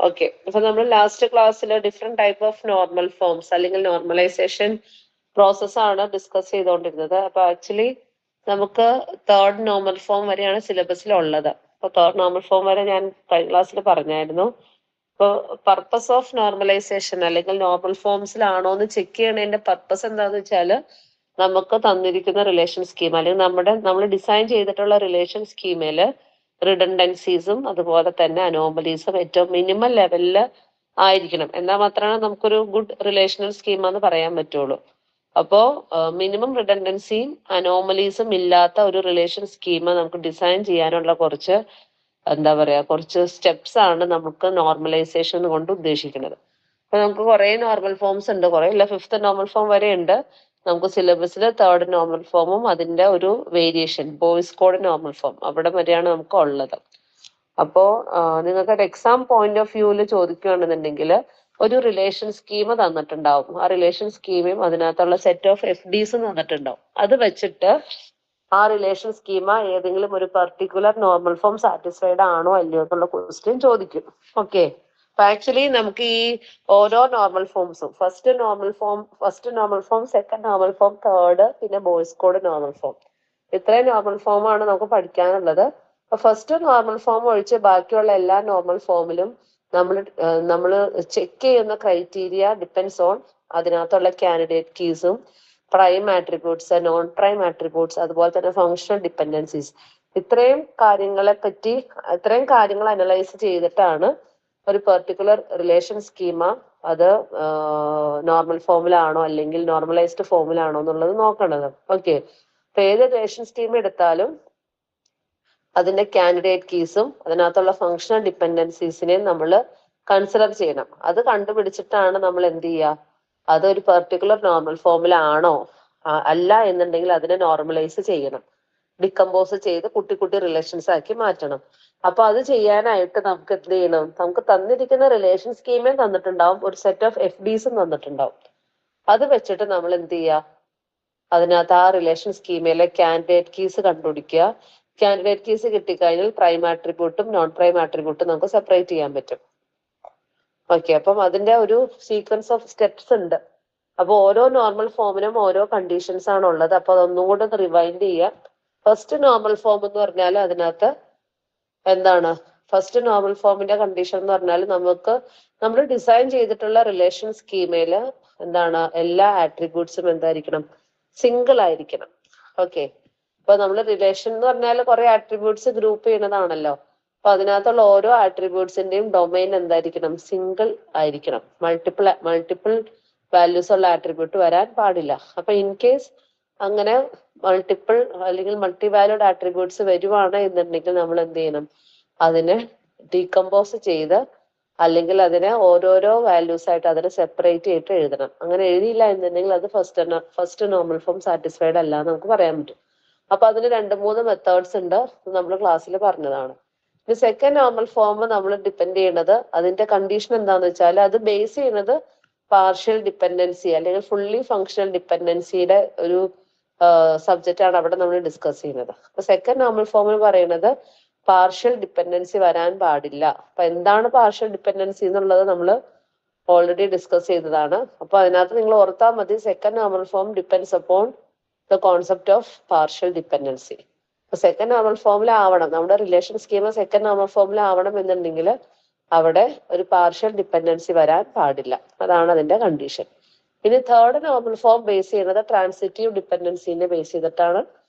Okay, അപ്പൊ നമ്മൾ last ക്ലാസ്സിൽ different type of normal forms അല്ലെങ്കിൽ നോർമലൈസേഷൻ പ്രോസസ്സാണ് ഡിസ്കസ് ചെയ്തുകൊണ്ടിരുന്നത്. അപ്പൊ ആക്ച്വലി നമുക്ക് തേർഡ് നോർമൽ ഫോം വരെയാണ് സിലബസിൽ ഉള്ളത്. അപ്പൊ തേർഡ് നോർമൽ ഫോം വരെ ഞാൻ കഴിഞ്ഞ ക്ലാസ്സിൽ പറഞ്ഞായിരുന്നു. ഇപ്പോൾ പർപ്പസ് ഓഫ് നോർമലൈസേഷൻ അല്ലെങ്കിൽ നോർമൽ ഫോംസിലാണോ എന്ന് ചെക്ക് ചെയ്യണതിന്റെ പർപ്പസ് എന്താന്ന് വെച്ചാൽ നമുക്ക് തന്നിരിക്കുന്ന റിലേഷൻ സ്കീം അല്ലെങ്കിൽ നമ്മൾ ഡിസൈൻ ചെയ്തിട്ടുള്ള റിലേഷൻ സ്കീമിൽ റിഡൻഡൻസീസും അതുപോലെ തന്നെ അനോമലീസും ഏറ്റവും മിനിമം ലെവലിൽ ആയിരിക്കണം. എന്നാൽ മാത്രമാണ് നമുക്കൊരു ഗുഡ് റിലേഷണൽ സ്കീമാന്ന് പറയാൻ പറ്റുള്ളൂ. അപ്പോൾ മിനിമം റിഡൻഡൻസിയും അനോമലീസും ഇല്ലാത്ത ഒരു റിലേഷൻ സ്കീം നമുക്ക് ഡിസൈൻ ചെയ്യാനുള്ള കുറച്ച് സ്റ്റെപ്സ് ആണ് നമുക്ക് നോർമലൈസേഷൻ കൊണ്ട് ഉദ്ദേശിക്കുന്നത്. അപ്പൊ നമുക്ക് കുറെ നോർമൽ ഫോംസ് ഉണ്ട്, കുറെ ഇല്ല, 5th നോർമൽ ഫോം വരെ ഉണ്ട്. നമുക്ക് സിലബസിൽ 3rd നോർമൽ ഫോമും അതിന്റെ ഒരു variation boys Codd normal form അവിടെ വരെയാണ് നമുക്ക് ഉള്ളത്. അപ്പോ നിങ്ങൾക്ക് ഒരു എക്സാം പോയിന്റ് ഓഫ് വ്യൂവിൽ ചോദിക്കുകയാണെന്നുണ്ടെങ്കിൽ ഒരു റിലേഷൻ സ്കീം തന്നിട്ടുണ്ടാവും. ആ റിലേഷൻ സ്കീമും അതിനകത്തുള്ള സെറ്റ് ഓഫ് FDs തന്നിട്ടുണ്ടാവും. അത് വെച്ചിട്ട് ആ റിലേഷൻ സ്കീമ ഏതെങ്കിലും ഒരു പർട്ടിക്കുലർ നോർമൽ ഫോം സാറ്റിസ്ഫൈഡ് ആണോ അല്ലയോ എന്നുള്ള ക്വസ്റ്റ്യൻ ചോദിക്കും. ഓക്കെ, അപ്പൊ ആക്ച്വലി നമുക്ക് ഈ ഓരോ നോർമൽ ഫോംസും first normal form, second normal form, third, പിന്നെ ബോയ്സ് കോഡ് നോർമൽ ഫോം, ഇത്രയും നോർമൽ ഫോം ആണ് നമുക്ക് പഠിക്കാനുള്ളത്. അപ്പൊ ഫസ്റ്റ് നോർമൽ ഫോം ഒഴിച്ച് ബാക്കിയുള്ള എല്ലാ നോർമൽ ഫോമിലും നമ്മൾ ചെക്ക് ചെയ്യുന്ന ക്രൈറ്റീരിയ ഡിപ്പെൻസ് ഓൺ അതിനകത്തുള്ള കാൻഡിഡേറ്റ് കീസും prime attributes, non prime attributes, അതുപോലെ തന്നെ ഫങ്ഷണൽ ഡിപ്പെൻഡൻസീസ്. ഇത്രയും കാര്യങ്ങൾ അനലൈസ് ചെയ്തിട്ടാണ് ഒരു പെർട്ടിക്കുലർ റിലേഷൻ സ്കീമ അത് നോർമൽ ഫോമിലാണോ അല്ലെങ്കിൽ നോർമലൈസ്ഡ് ഫോമിലാണോ എന്നുള്ളത് നോക്കണത്. ഓക്കെ, അപ്പൊ ഏത് റിലേഷൻ സ്കീം എടുത്താലും അതിന്റെ കാൻഡിഡേറ്റ് കീസും അതിനകത്തുള്ള ഫങ്ഷണൽ ഡിപ്പെൻഡൻസീസിനെയും നമ്മൾ കൺസിഡർ ചെയ്യണം. അത് കണ്ടുപിടിച്ചിട്ടാണ് നമ്മൾ എന്ത് ചെയ്യുക, അതൊരു പെർട്ടിക്കുലർ നോർമൽ ഫോമിലാണോ അല്ല എന്നുണ്ടെങ്കിൽ അതിനെ നോർമലൈസ് ചെയ്യണം, ഡിക്കമ്പോസ് ചെയ്ത് കുട്ടി കുട്ടി റിലേഷൻസ് ആക്കി മാറ്റണം. അപ്പൊ അത് ചെയ്യാനായിട്ട് നമുക്ക് എന്ത് ചെയ്യണം, നമുക്ക് തന്നിരിക്കുന്ന റിലേഷൻ സ്കീമേ തന്നിട്ടുണ്ടാവും, ഒരു സെറ്റ് ഓഫ് FDസും തന്നിട്ടുണ്ടാവും. അത് വെച്ചിട്ട് നമ്മൾ എന്ത് ചെയ്യുക, അതിനകത്ത് ആ റിലേഷൻ സ്കീമിലെ കാൻഡിഡേറ്റ് കീസ് കണ്ടുപിടിക്കുക. കാൻഡിഡേറ്റ് കീസ് കിട്ടിക്കഴിഞ്ഞാൽ പ്രൈം ആട്രിബ്യൂട്ടും നോൺ പ്രൈം ആട്രിബ്യൂട്ടും നമുക്ക് സെപ്പറേറ്റ് ചെയ്യാൻ പറ്റും. ഓക്കെ, അപ്പം അതിന്റെ ഒരു സീക്വൻസ് ഓഫ് സ്റ്റെപ്സ് ഉണ്ട്. അപ്പൊ ഓരോ നോർമൽ ഫോമിനും ഓരോ കണ്ടീഷൻസ് ആണ് ഉള്ളത്. അപ്പൊ അതൊന്നും കൂടെ ഒന്ന് റിവൈൻഡ് ചെയ്യുക. ഫസ്റ്റ് നോർമൽ ഫോം എന്ന് പറഞ്ഞാൽ അതിനകത്ത് എന്താണ്, ഫസ്റ്റ് നോർമൽ ഫോമിന്റെ കണ്ടീഷൻ എന്ന് പറഞ്ഞാൽ നമ്മൾ ഡിസൈൻ ചെയ്തിട്ടുള്ള റിലേഷൻ സ്കീമയില് എന്താണ്, എല്ലാ ആട്രിബ്യൂട്ട്സും എന്തായിരിക്കണം, സിംഗിൾ ആയിരിക്കണം. ഓക്കെ, അപ്പൊ നമ്മൾ റിലേഷൻ എന്ന് പറഞ്ഞാൽ കുറെ ആട്രിബ്യൂട്ട്സ് ഗ്രൂപ്പ് ചെയ്യുന്നതാണല്ലോ. അപ്പൊ അതിനകത്തുള്ള ഓരോ ആട്രിബ്യൂട്ട്സിന്റെയും ഡൊമൈൻ എന്തായിരിക്കണം, സിംഗിൾ ആയിരിക്കണം. മൾട്ടിപ്പിൾ വാല്യൂസ് ഉള്ള ആട്രിബ്യൂട്ട് വരാൻ പാടില്ല. അപ്പൊ ഇൻ കേസ് അങ്ങനെ മൾട്ടിപ്പിൾ അല്ലെങ്കിൽ മൾട്ടി വാല്യൂഡ് ആട്രിബ്യൂട്ട്സ് വരുവാണ് എന്നുണ്ടെങ്കിൽ നമ്മൾ എന്ത് ചെയ്യണം, അതിനെ ഡീകമ്പോസ് ചെയ്ത് അല്ലെങ്കിൽ അതിനെ ഓരോരോ വാല്യൂസ് ആയിട്ട് അതിനെ സെപ്പറേറ്റ് ചെയ്തിട്ട് എഴുതണം. അങ്ങനെ എഴുതിയില്ല എന്നുണ്ടെങ്കിൽ അത് ഫസ്റ്റ് നോർമൽ ഫോം സാറ്റിസ്ഫൈഡ് അല്ല എന്ന് നമുക്ക് പറയാൻ പറ്റും. അപ്പൊ അതിന് 2-3 മെത്തേഡ്സ് ഉണ്ട്, നമ്മൾ ക്ലാസ്സിൽ പറഞ്ഞതാണ്. ഇനി സെക്കൻഡ് നോർമൽ ഫോം നമ്മൾ ഡിപ്പെൻഡ് ചെയ്യുന്നത് അതിന്റെ കണ്ടീഷൻ എന്താന്ന് വെച്ചാൽ അത് ബേസ് ചെയ്യുന്നത് പാർഷ്യൽ ഡിപ്പെൻഡൻസി അല്ലെങ്കിൽ ഫുള്ളി ഫങ്ഷണൽ ഡിപ്പെൻഡൻസിയുടെ ഒരു സബ്ജക്റ്റ് ആണ് അവിടെ നമ്മൾ ഡിസ്കസ് ചെയ്യുന്നത്. അപ്പൊ സെക്കൻഡ് നോർമൽ ഫോം എന്ന് പറയുന്നത് പാർഷ്യൽ ഡിപ്പെൻഡൻസി വരാൻ പാടില്ല. അപ്പൊ എന്താണ് പാർഷ്യൽ ഡിപ്പെൻഡൻസി എന്നുള്ളത് നമ്മൾ ഓൾറെഡി ഡിസ്കസ് ചെയ്തതാണ്. അപ്പൊ അതിനകത്ത് നിങ്ങൾ ഓർത്താൽ മതി, second normal form depends upon the concept of partial dependency. അപ്പൊ സെക്കൻഡ് നോർമൽ ഫോമിലാവണം, നമ്മുടെ റിലേഷൻ സ്കീം സെക്കൻഡ് നോർമൽ ഫോമിലാവണം എന്നുണ്ടെങ്കിൽ അവിടെ ഒരു പാർഷ്യൽ ഡിപ്പെൻഡൻസി വരാൻ പാടില്ല. അതാണ് അതിന്റെ കണ്ടീഷൻ. ഇനി തേർഡ് നോർമൽ ഫോം ബേസ് ചെയ്യുന്നത് ട്രാൻസിറ്റീവ് ഡിപ്പെൻഡൻസിനെ ബേസ് ചെയ്തിട്ടാണ്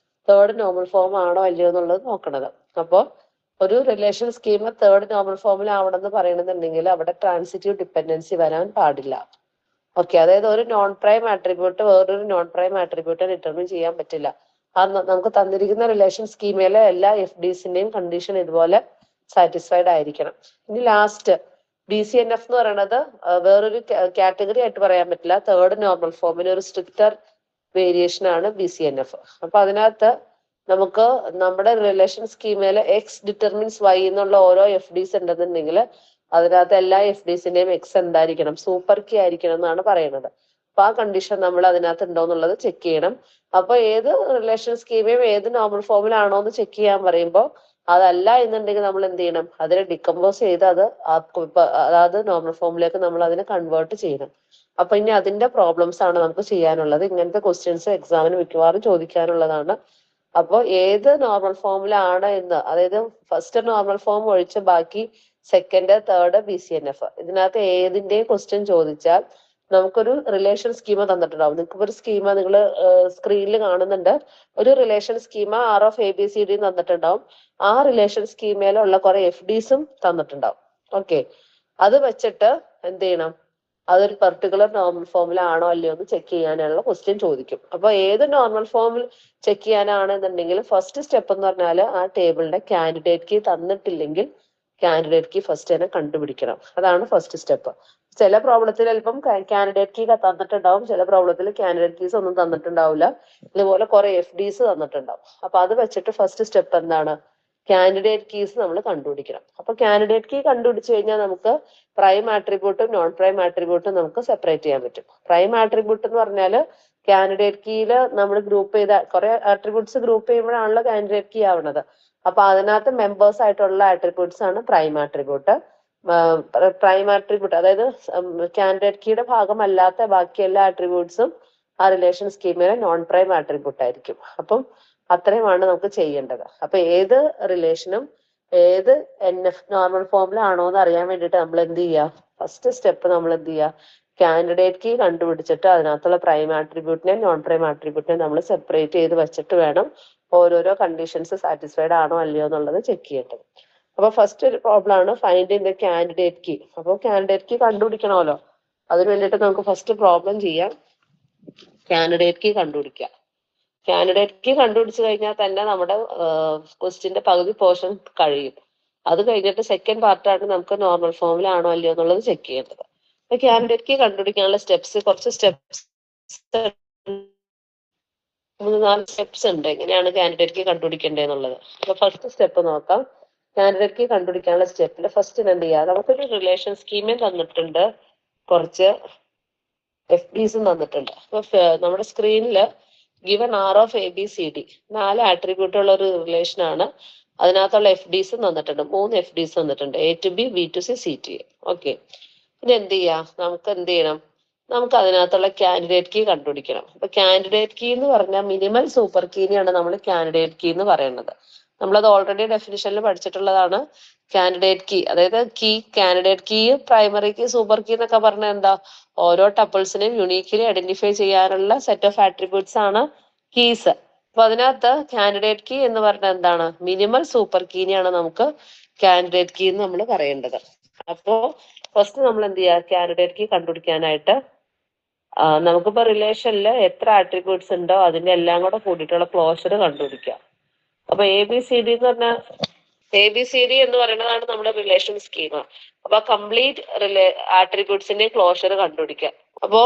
തേർഡ് നോർമൽ ഫോം ആണോ അല്ലയോ എന്നുള്ളത് നോക്കണത്. അപ്പോൾ ഒരു റിലേഷൻ സ്കീം തേർഡ് നോർമൽ ഫോമിലാവണം എന്ന് പറയണമെന്നുണ്ടെങ്കിൽ അവിടെ ട്രാൻസിറ്റീവ് ഡിപ്പെൻഡൻസി വരാൻ പാടില്ല. ഓക്കെ, അതായത് ഒരു നോൺ പ്രൈം ആട്രിബ്യൂട്ട് വേറൊരു നോൺ പ്രൈം ആട്രിബ്യൂട്ട് ഡിറ്റർമിൻ ചെയ്യാൻ പറ്റില്ല. നമുക്ക് തന്നിരിക്കുന്ന റിലേഷൻ സ്കീമിലെ എല്ലാ FDസിന്റെയും കണ്ടീഷൻ ഇതുപോലെ സാറ്റിസ്ഫൈഡ് ആയിരിക്കണം. ഇനി ലാസ്റ്റ് BCNF എന്ന് പറയുന്നത് വേറൊരു കാറ്റഗറി ആയിട്ട് പറയാൻ പറ്റില്ല. തേർഡ് നോർമൽ ഫോമിന് ഒരു സ്ട്രിക്റ്റർ വേരിയേഷൻ ആണ് BCNF. അപ്പൊ അതിനകത്ത് നമുക്ക് നമ്മുടെ റിലേഷൻ സ്കീമിൽ X ഡിറ്റർമിൻസ് Y എന്നുള്ള ഓരോ FDs ഉണ്ടെന്നുണ്ടെങ്കിൽ അതിനകത്ത് എല്ലാ FDസിന്റെയും X എന്തായിരിക്കണം, സൂപ്പർ കീ ആയിരിക്കണം എന്നാണ് പറയുന്നത്. അപ്പൊ ആ കണ്ടീഷൻ നമ്മൾ അതിനകത്ത് ഉണ്ടോ എന്നുള്ളത് ചെക്ക് ചെയ്യണം. അപ്പൊ ഏത് റിലേഷൻ സ്കീമിയും ഏത് നോർമൽ ഫോമിലാണോ എന്ന് ചെക്ക് ചെയ്യാൻ പറയുമ്പോൾ അതല്ല എന്നുണ്ടെങ്കിൽ നമ്മൾ എന്ത് ചെയ്യണം, അതിനെ ഡിക്കമ്പോസ് ചെയ്ത് അതായത് നോർമൽ ഫോമിലേക്ക് നമ്മൾ അതിനെ കൺവേർട്ട് ചെയ്യണം. അപ്പൊ ഇനി അതിന്റെ പ്രോബ്ലംസ് ആണ് നമുക്ക് ചെയ്യാനുള്ളത്. ഇങ്ങനത്തെ ക്വസ്റ്റ്യൻസ് എക്സാമിന് മിക്കവാറും ചോദിക്കാനുള്ളതാണ്. അപ്പോൾ ഏത് നോർമൽ ഫോമിലാണ് എന്ന്, അതായത് ഫസ്റ്റ് നോർമൽ ഫോം ഒഴിച്ച് ബാക്കി സെക്കൻഡ്, തേർഡ്, BCNF, ഇതിനകത്ത് ഏതിന്റെയും ക്വസ്റ്റ്യൻ ചോദിച്ചാൽ നമുക്കൊരു റിലേഷൻ സ്കീമ തന്നിട്ടുണ്ടാവും. നിങ്ങൾക്ക് ഒരു സ്കീമ നിങ്ങൾ സ്ക്രീനിൽ കാണുന്നുണ്ട്. ഒരു റിലേഷൻ സ്കീമ ROF ABCD തന്നിട്ടുണ്ടാവും. ആ റിലേഷൻ സ്കീമയിലുള്ള കുറെ FDസും തന്നിട്ടുണ്ടാവും. ഓക്കെ, അത് വെച്ചിട്ട് എന്ത് ചെയ്യണം, അതൊരു പെർട്ടിക്കുലർ നോർമൽ ഫോമിലാണോ അല്ലയോ എന്ന് ചെക്ക് ചെയ്യാനുള്ള ക്വസ്റ്റ്യൻ ചോദിക്കും. അപ്പൊ ഏത് നോർമൽ ഫോമിൽ ചെക്ക് ചെയ്യാനാണെന്നുണ്ടെങ്കിൽ ഫസ്റ്റ് സ്റ്റെപ്പ് എന്ന് പറഞ്ഞാൽ ആ ടേബിളിന്റെ കാൻഡിഡേറ്റ് കീ തന്നിട്ടില്ലെങ്കിൽ കാൻഡിഡേറ്റ് കീ ഫസ്റ്റ് തന്നെ കണ്ടുപിടിക്കണം. അതാണ് ഫസ്റ്റ് സ്റ്റെപ്പ്. ചില പ്രോബ്ലത്തിൽ അല്പം കാൻഡിഡേറ്റ് കീ തന്നിട്ടുണ്ടാവും, ചില പ്രോബ്ലത്തിൽ കാൻഡിഡേറ്റ് കീസ് ഒന്നും തന്നിട്ടുണ്ടാവില്ല. ഇതുപോലെ കുറെ FDs തന്നിട്ടുണ്ടാവും. അപ്പൊ അത് വെച്ചിട്ട് ഫസ്റ്റ് സ്റ്റെപ്പ് എന്താണ്, കാൻഡിഡേറ്റ് കീസ് നമ്മൾ കണ്ടുപിടിക്കണം. അപ്പൊ കാൻഡിഡേറ്റ് കീ കണ്ടുപിടിച്ചു കഴിഞ്ഞാൽ നമുക്ക് പ്രൈം ആട്രിബ്യൂട്ടും നോൺ പ്രൈം ആട്രിബ്യൂട്ടും നമുക്ക് സെപ്പറേറ്റ് ചെയ്യാൻ പറ്റും. പ്രൈം ആട്രിബ്യൂട്ട് എന്ന് പറഞ്ഞാൽ കാൻഡിഡേറ്റ് കീയില് നമ്മൾ ഗ്രൂപ്പ് ചെയ്ത കുറെ ആട്രിബ്യൂട്ട്സ് ഗ്രൂപ്പ് ചെയ്യുമ്പോഴാണല്ലോ കാൻഡിഡേറ്റ് കീ ആവുന്നത്. അപ്പൊ അതിനകത്ത് മെമ്പേഴ്സ് ആയിട്ടുള്ള ആട്രിബ്യൂട്ട്സ് ആണ് പ്രൈം ആട്രിബ്യൂട്ട്. പ്രൈം ആട്രിബ്യൂട്ട് അതായത് കാൻഡിഡേറ്റ് കീയുടെ ഭാഗമല്ലാത്ത ബാക്കി എല്ലാ ആട്രിബ്യൂട്ട്സും ആ റിലേഷൻ സ്കീമിലെ നോൺ പ്രൈം ആട്രിബ്യൂട്ട് ആയിരിക്കും. അപ്പം അത്രയുമാണ് നമുക്ക് ചെയ്യേണ്ടത്. അപ്പൊ ഏത് റിലേഷനും ഏത് NF നോർമൽ ഫോമിലാണോ എന്ന് അറിയാൻ വേണ്ടിയിട്ട് നമ്മൾ എന്ത് ചെയ്യുക, ഫസ്റ്റ് സ്റ്റെപ്പ് നമ്മൾ എന്ത് ചെയ്യുക, കാൻഡിഡേറ്റ് കീ കണ്ടുപിടിച്ചിട്ട് അതിനകത്തുള്ള പ്രൈം ആട്രിബ്യൂട്ടിനെയും നോൺ പ്രൈം ആട്രിബ്യൂട്ടിനെയും നമ്മൾ സെപ്പറേറ്റ് ചെയ്ത് വെച്ചിട്ട് വേണം ഓരോരോ കണ്ടീഷൻസ് സാറ്റിസ്ഫൈഡ് ആണോ അല്ലയോ എന്നുള്ളത് ചെക്ക് ചെയ്യേണ്ടത്. അപ്പൊ ഫസ്റ്റ് ഒരു പ്രോബ്ലം ആണ് ഫൈൻഡിങ് ദ കാൻഡിഡേറ്റ് കീ. അപ്പോൾ കാൻഡിഡേറ്റ് കീ കണ്ടുപിടിക്കണമല്ലോ. അതിന് വേണ്ടിയിട്ട് നമുക്ക് ഫസ്റ്റ് പ്രോബ്ലം ചെയ്യാം, കാൻഡിഡേറ്റ് കീ കണ്ടുപിടിക്കാം. കാൻഡിഡേറ്റ് കീ കണ്ടുപിടിച്ചു കഴിഞ്ഞാൽ തന്നെ നമ്മുടെ ക്വസ്റ്റിന്റെ പകുതി പോർഷൻ കഴിയും. അത് കഴിഞ്ഞിട്ട് സെക്കൻഡ് പാർട്ടാണ് നമുക്ക് നോർമൽ ഫോമിലാണോ അല്ലയോ എന്നുള്ളത് ചെക്ക് ചെയ്യേണ്ടത്. അപ്പൊ കാൻഡിഡേറ്റ് കീ കണ്ടുപിടിക്കാനുള്ള സ്റ്റെപ്സ്, കുറച്ച് സ്റ്റെപ്സ്, 3-4 സ്റ്റെപ്സ് ഉണ്ട് എങ്ങനെയാണ് കാൻഡിഡേറ്റ് കീ കണ്ടുപിടിക്കേണ്ടതെന്നുള്ളത്. അപ്പൊ ഫസ്റ്റ് സ്റ്റെപ്പ് നോക്കാം. കാൻഡിഡേറ്റ് കീ കണ്ടുപിടിക്കാനുള്ള സ്റ്റെപ്പിൽ ഫസ്റ്റ് എന്ത് ചെയ്യാം, നമുക്കൊരു റിലേഷൻ സ്കീമേ തന്നിട്ടുണ്ട്, കുറച്ച് FDസും തന്നിട്ടുണ്ട്. അപ്പൊ നമ്മുടെ സ്ക്രീനിൽ ഗിവൻ ROF ABCD 4 ആട്രിബ്യൂട്ട് ഉള്ള ഒരു റിലേഷൻ ആണ്. അതിനകത്തുള്ള FDs തന്നിട്ടുണ്ട്, 3 FDs തന്നിട്ടുണ്ട്, A to B, B to C, C to A. Okay, ഇനി എന്ത് ചെയ്യാം, നമുക്ക് എന്ത് ചെയ്യണം, നമുക്ക് അതിനകത്തുള്ള കാൻഡിഡേറ്റ് കീ കണ്ടുപിടിക്കണം. അപ്പൊ കാൻഡിഡേറ്റ് കീ എന്ന് പറഞ്ഞാൽ മിനിമൽ സൂപ്പർ കീനെയാണ് നമ്മൾ കാൻഡിഡേറ്റ് കീ എന്ന് പറയുന്നത്. നമ്മളത് ഓൾറെഡി ഡെഫിനിഷനിൽ പഠിച്ചിട്ടുള്ളതാണ്. കാൻഡിഡേറ്റ് കീ അതായത് candidate key, primary key, super key എന്നൊക്കെ പറഞ്ഞാൽ എന്താ, ഓരോ ടപ്പിൾസിനെയും യുണീക്കലി ഐഡന്റിഫൈ ചെയ്യാനുള്ള സെറ്റ് ഓഫ് ആട്രിബ്യൂട്ട്സ് ആണ് കീസ്. അപ്പൊ അതിനകത്ത് കാൻഡിഡേറ്റ് കീ എന്ന് പറഞ്ഞാൽ എന്താണ്, മിനിമൽ സൂപ്പർ കീനെയാണ് നമുക്ക് കാൻഡിഡേറ്റ് കീ എന്ന് നമ്മൾ പറയേണ്ടത്. അപ്പോ ഫസ്റ്റ് നമ്മൾ എന്ത് ചെയ്യുക, കാൻഡിഡേറ്റ് കീ കണ്ടുപിടിക്കാനായിട്ട് നമുക്കിപ്പോ റിലേഷനിൽ എത്ര ആട്രിബ്യൂട്ട്സ് ഉണ്ടോ അതിന്റെ എല്ലാം കൂടെ കൂടിയിട്ടുള്ള ക്ലോഷർ കണ്ടുപിടിക്കുക. അപ്പൊ ABCD എന്ന് പറഞ്ഞാൽ ABCD എന്ന് പറയുന്നതാണ് നമ്മുടെ റിലേഷൻ സ്കീമ. അപ്പൊ കംപ്ലീറ്റ് ആട്രിബ്യൂട്ട്സിന്റെ ക്ലോഷർ കണ്ടുപിടിക്കാം. അപ്പോ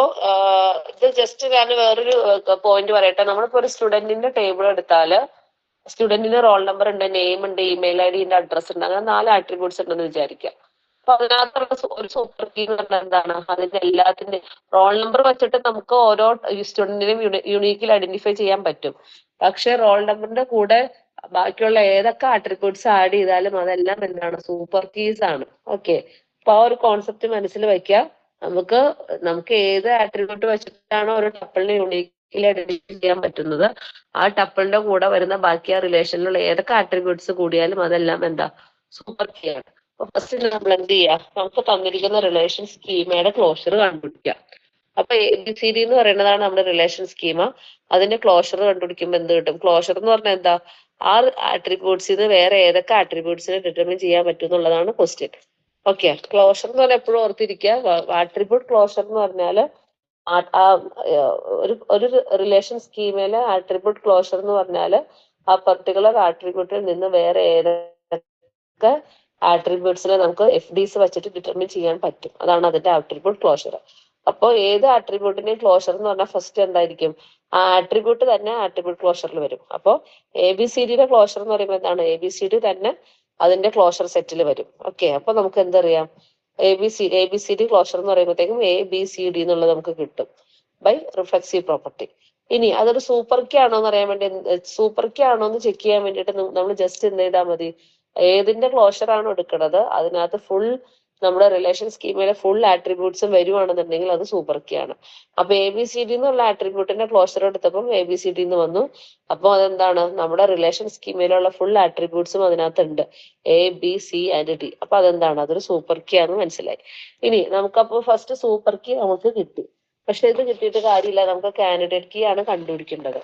ഇത് ജസ്റ്റ് ഞാൻ വേറൊരു പോയിന്റ് പറയട്ടെ. നമ്മളിപ്പോ ഒരു സ്റ്റുഡന്റിന്റെ ടേബിൾ എടുത്താല് സ്റ്റുഡന്റിന് റോൾ നമ്പർ ഉണ്ട്, നെയിം ഉണ്ട്, ഇമെയിൽ ID ഉണ്ട്, അഡ്രസ് ഉണ്ട്, അങ്ങനെ 4 ആട്രിബ്യൂട്ട്സ് ഉണ്ടെന്ന് വിചാരിക്കുക. അപ്പൊ അതിനകത്തുള്ള ഒരു സൂപ്പർ കീ എന്ന് പറഞ്ഞാൽ എന്താണ്, അതിന്റെ എല്ലാത്തിന്റെ റോൾ നമ്പർ വെച്ചിട്ട് നമുക്ക് ഓരോ സ്റ്റുഡന്റിനെയും യുണീക്കിൽ ഐഡന്റിഫൈ ചെയ്യാൻ പറ്റും. പക്ഷെ റോൾ നമ്പറിന്റെ കൂടെ ബാക്കിയുള്ള ഏതൊക്കെ ആട്രിബ്യൂട്ട്സ് ആഡ് ചെയ്താലും അതെല്ലാം എന്താണ്, സൂപ്പർ കീസ് ആണ്. ഓക്കെ, അപ്പൊ ആ ഒരു കോൺസെപ്റ്റ് മനസ്സിൽ വെക്കുക. നമുക്ക് ഏത് ആട്രിബ്യൂട്ട് വെച്ചിട്ടാണോ ഒരു ടപ്പിളിനെ യുണീക്കിൽ ഐഡന്റിഫൈ ചെയ്യാൻ പറ്റുന്നത്, ആ ടപ്പിളിന്റെ കൂടെ വരുന്ന ബാക്കി ആ റിലേഷനിലുള്ള ഏതൊക്കെ ആട്രിബ്യൂട്ട്സ് കൂടിയാലും അതെല്ലാം എന്താ, സൂപ്പർ കീ ആണ്. അപ്പൊ ഫസ്റ്റ് നമ്മൾ എന്ത് ചെയ്യുക, നമുക്ക് തന്നിരിക്കുന്ന റിലേഷൻ സ്കീമയുടെ ക്ലോഷർ കണ്ടുപിടിക്കുക. അപ്പൊ ABCD എന്ന് പറയുന്നതാണ് നമ്മുടെ റിലേഷൻ സ്കീമ. അതിന്റെ ക്ലോഷർ കണ്ടുപിടിക്കുമ്പോൾ എന്ത് കിട്ടും, ക്ലോഷർ എന്ന് പറഞ്ഞാൽ എന്താ, ആ ആട്രിബ്യൂട്ട്സിന് വേറെ ഏതൊക്കെ ആട്രിബ്യൂട്ട്സിനെ ഡിറ്റർമിൻ ചെയ്യാൻ പറ്റും എന്നുള്ളതാണ് ക്വസ്റ്റ്യൻ. ഓക്കെ, ക്ലോഷർ എന്ന് പറഞ്ഞാൽ എപ്പോഴും ഓർത്തിരിക്കുക, ആട്രിബ്യൂട്ട് ക്ലോഷർ എന്ന് പറഞ്ഞാല് ഒരു റിലേഷൻ സ്കീമിലെ ആട്രിബ്യൂട്ട് ക്ലോഷർ എന്ന് പറഞ്ഞാല് ആ പെർട്ടിക്കുലർ ആട്രിബ്യൂട്ടിൽ നിന്ന് വേറെ ഏതൊക്കെ ആട്രിബ്യൂട്ട്സിനെ നമുക്ക് FDs വെച്ചിട്ട് ഡിറ്റർമിൻ ചെയ്യാൻ പറ്റും. അതാണ് അതിന്റെ ആട്രിബ്യൂട്ട് ക്ലോഷർ. അപ്പൊ ഏത് ആട്രിബ്യൂട്ടിന്റെയും ക്ലോഷർ എന്ന് പറഞ്ഞാൽ ഫസ്റ്റ് എന്തായിരിക്കും, ആ ആട്രിബ്യൂട്ട് തന്നെ ആട്രിബ്യൂട്ട് ക്ലോഷറിൽ വരും. അപ്പൊ ABCDയുടെ ക്ലോഷർ എന്ന് പറയുമ്പോൾ എന്താണ്, ABCD തന്നെ അതിന്റെ ക്ലോഷർ സെറ്റിൽ വരും. ഓക്കെ, അപ്പൊ നമുക്ക് എന്തറിയാം, ABCD ക്ലോഷർ എന്ന് പറയുമ്പോഴത്തേക്കും ABCD എന്നുള്ളത് നമുക്ക് കിട്ടും ബൈ റിഫ്ലക്സീവ് പ്രോപ്പർട്ടി. ഇനി അതൊരു സൂപ്പർ കീ ആണോ എന്ന് അറിയാൻ വേണ്ടി സൂപ്പർ കീ ആണോ എന്ന് ചെക്ക് ചെയ്യാൻ വേണ്ടിയിട്ട് നമ്മൾ ജസ്റ്റ് എന്ത് ചെയ്താൽ മതി, ഏതിന്റെ ക്ലോഷർ ആണോ എടുക്കുന്നത് അതിനകത്ത് ഫുൾ നമ്മുടെ റിലേഷൻ സ്കീമിലെ ഫുൾ ആട്രിബ്യൂട്ട്സും വരുവാണെന്നുണ്ടെങ്കിൽ അത് സൂപ്പർ കീ ആണ്. അപ്പൊ എ ബി സി ഡി എന്നുള്ള ആട്രിബ്യൂട്ടിന്റെ ക്ലോഷർ എടുത്തപ്പം എ ബി സി ഡി എന്ന് വന്നു. അപ്പൊ അതെന്താണ്, നമ്മുടെ റിലേഷൻ സ്കീമിലുള്ള ഫുൾ ആട്രിബ്യൂട്ട്സും അതിനകത്തുണ്ട്, A B C and D. അപ്പൊ അതെന്താണ്, അതൊരു സൂപ്പർ കീ ആണെന്ന് മനസ്സിലായി. ഇനി നമുക്കപ്പോ ഫസ്റ്റ് സൂപ്പർ കീ നമുക്ക് കിട്ടി. പക്ഷെ ഇത് കിട്ടിയിട്ട് കാര്യമില്ല, നമുക്ക് കാൻഡിഡേറ്റ് കീ ആണ് കണ്ടുപിടിക്കേണ്ടത്.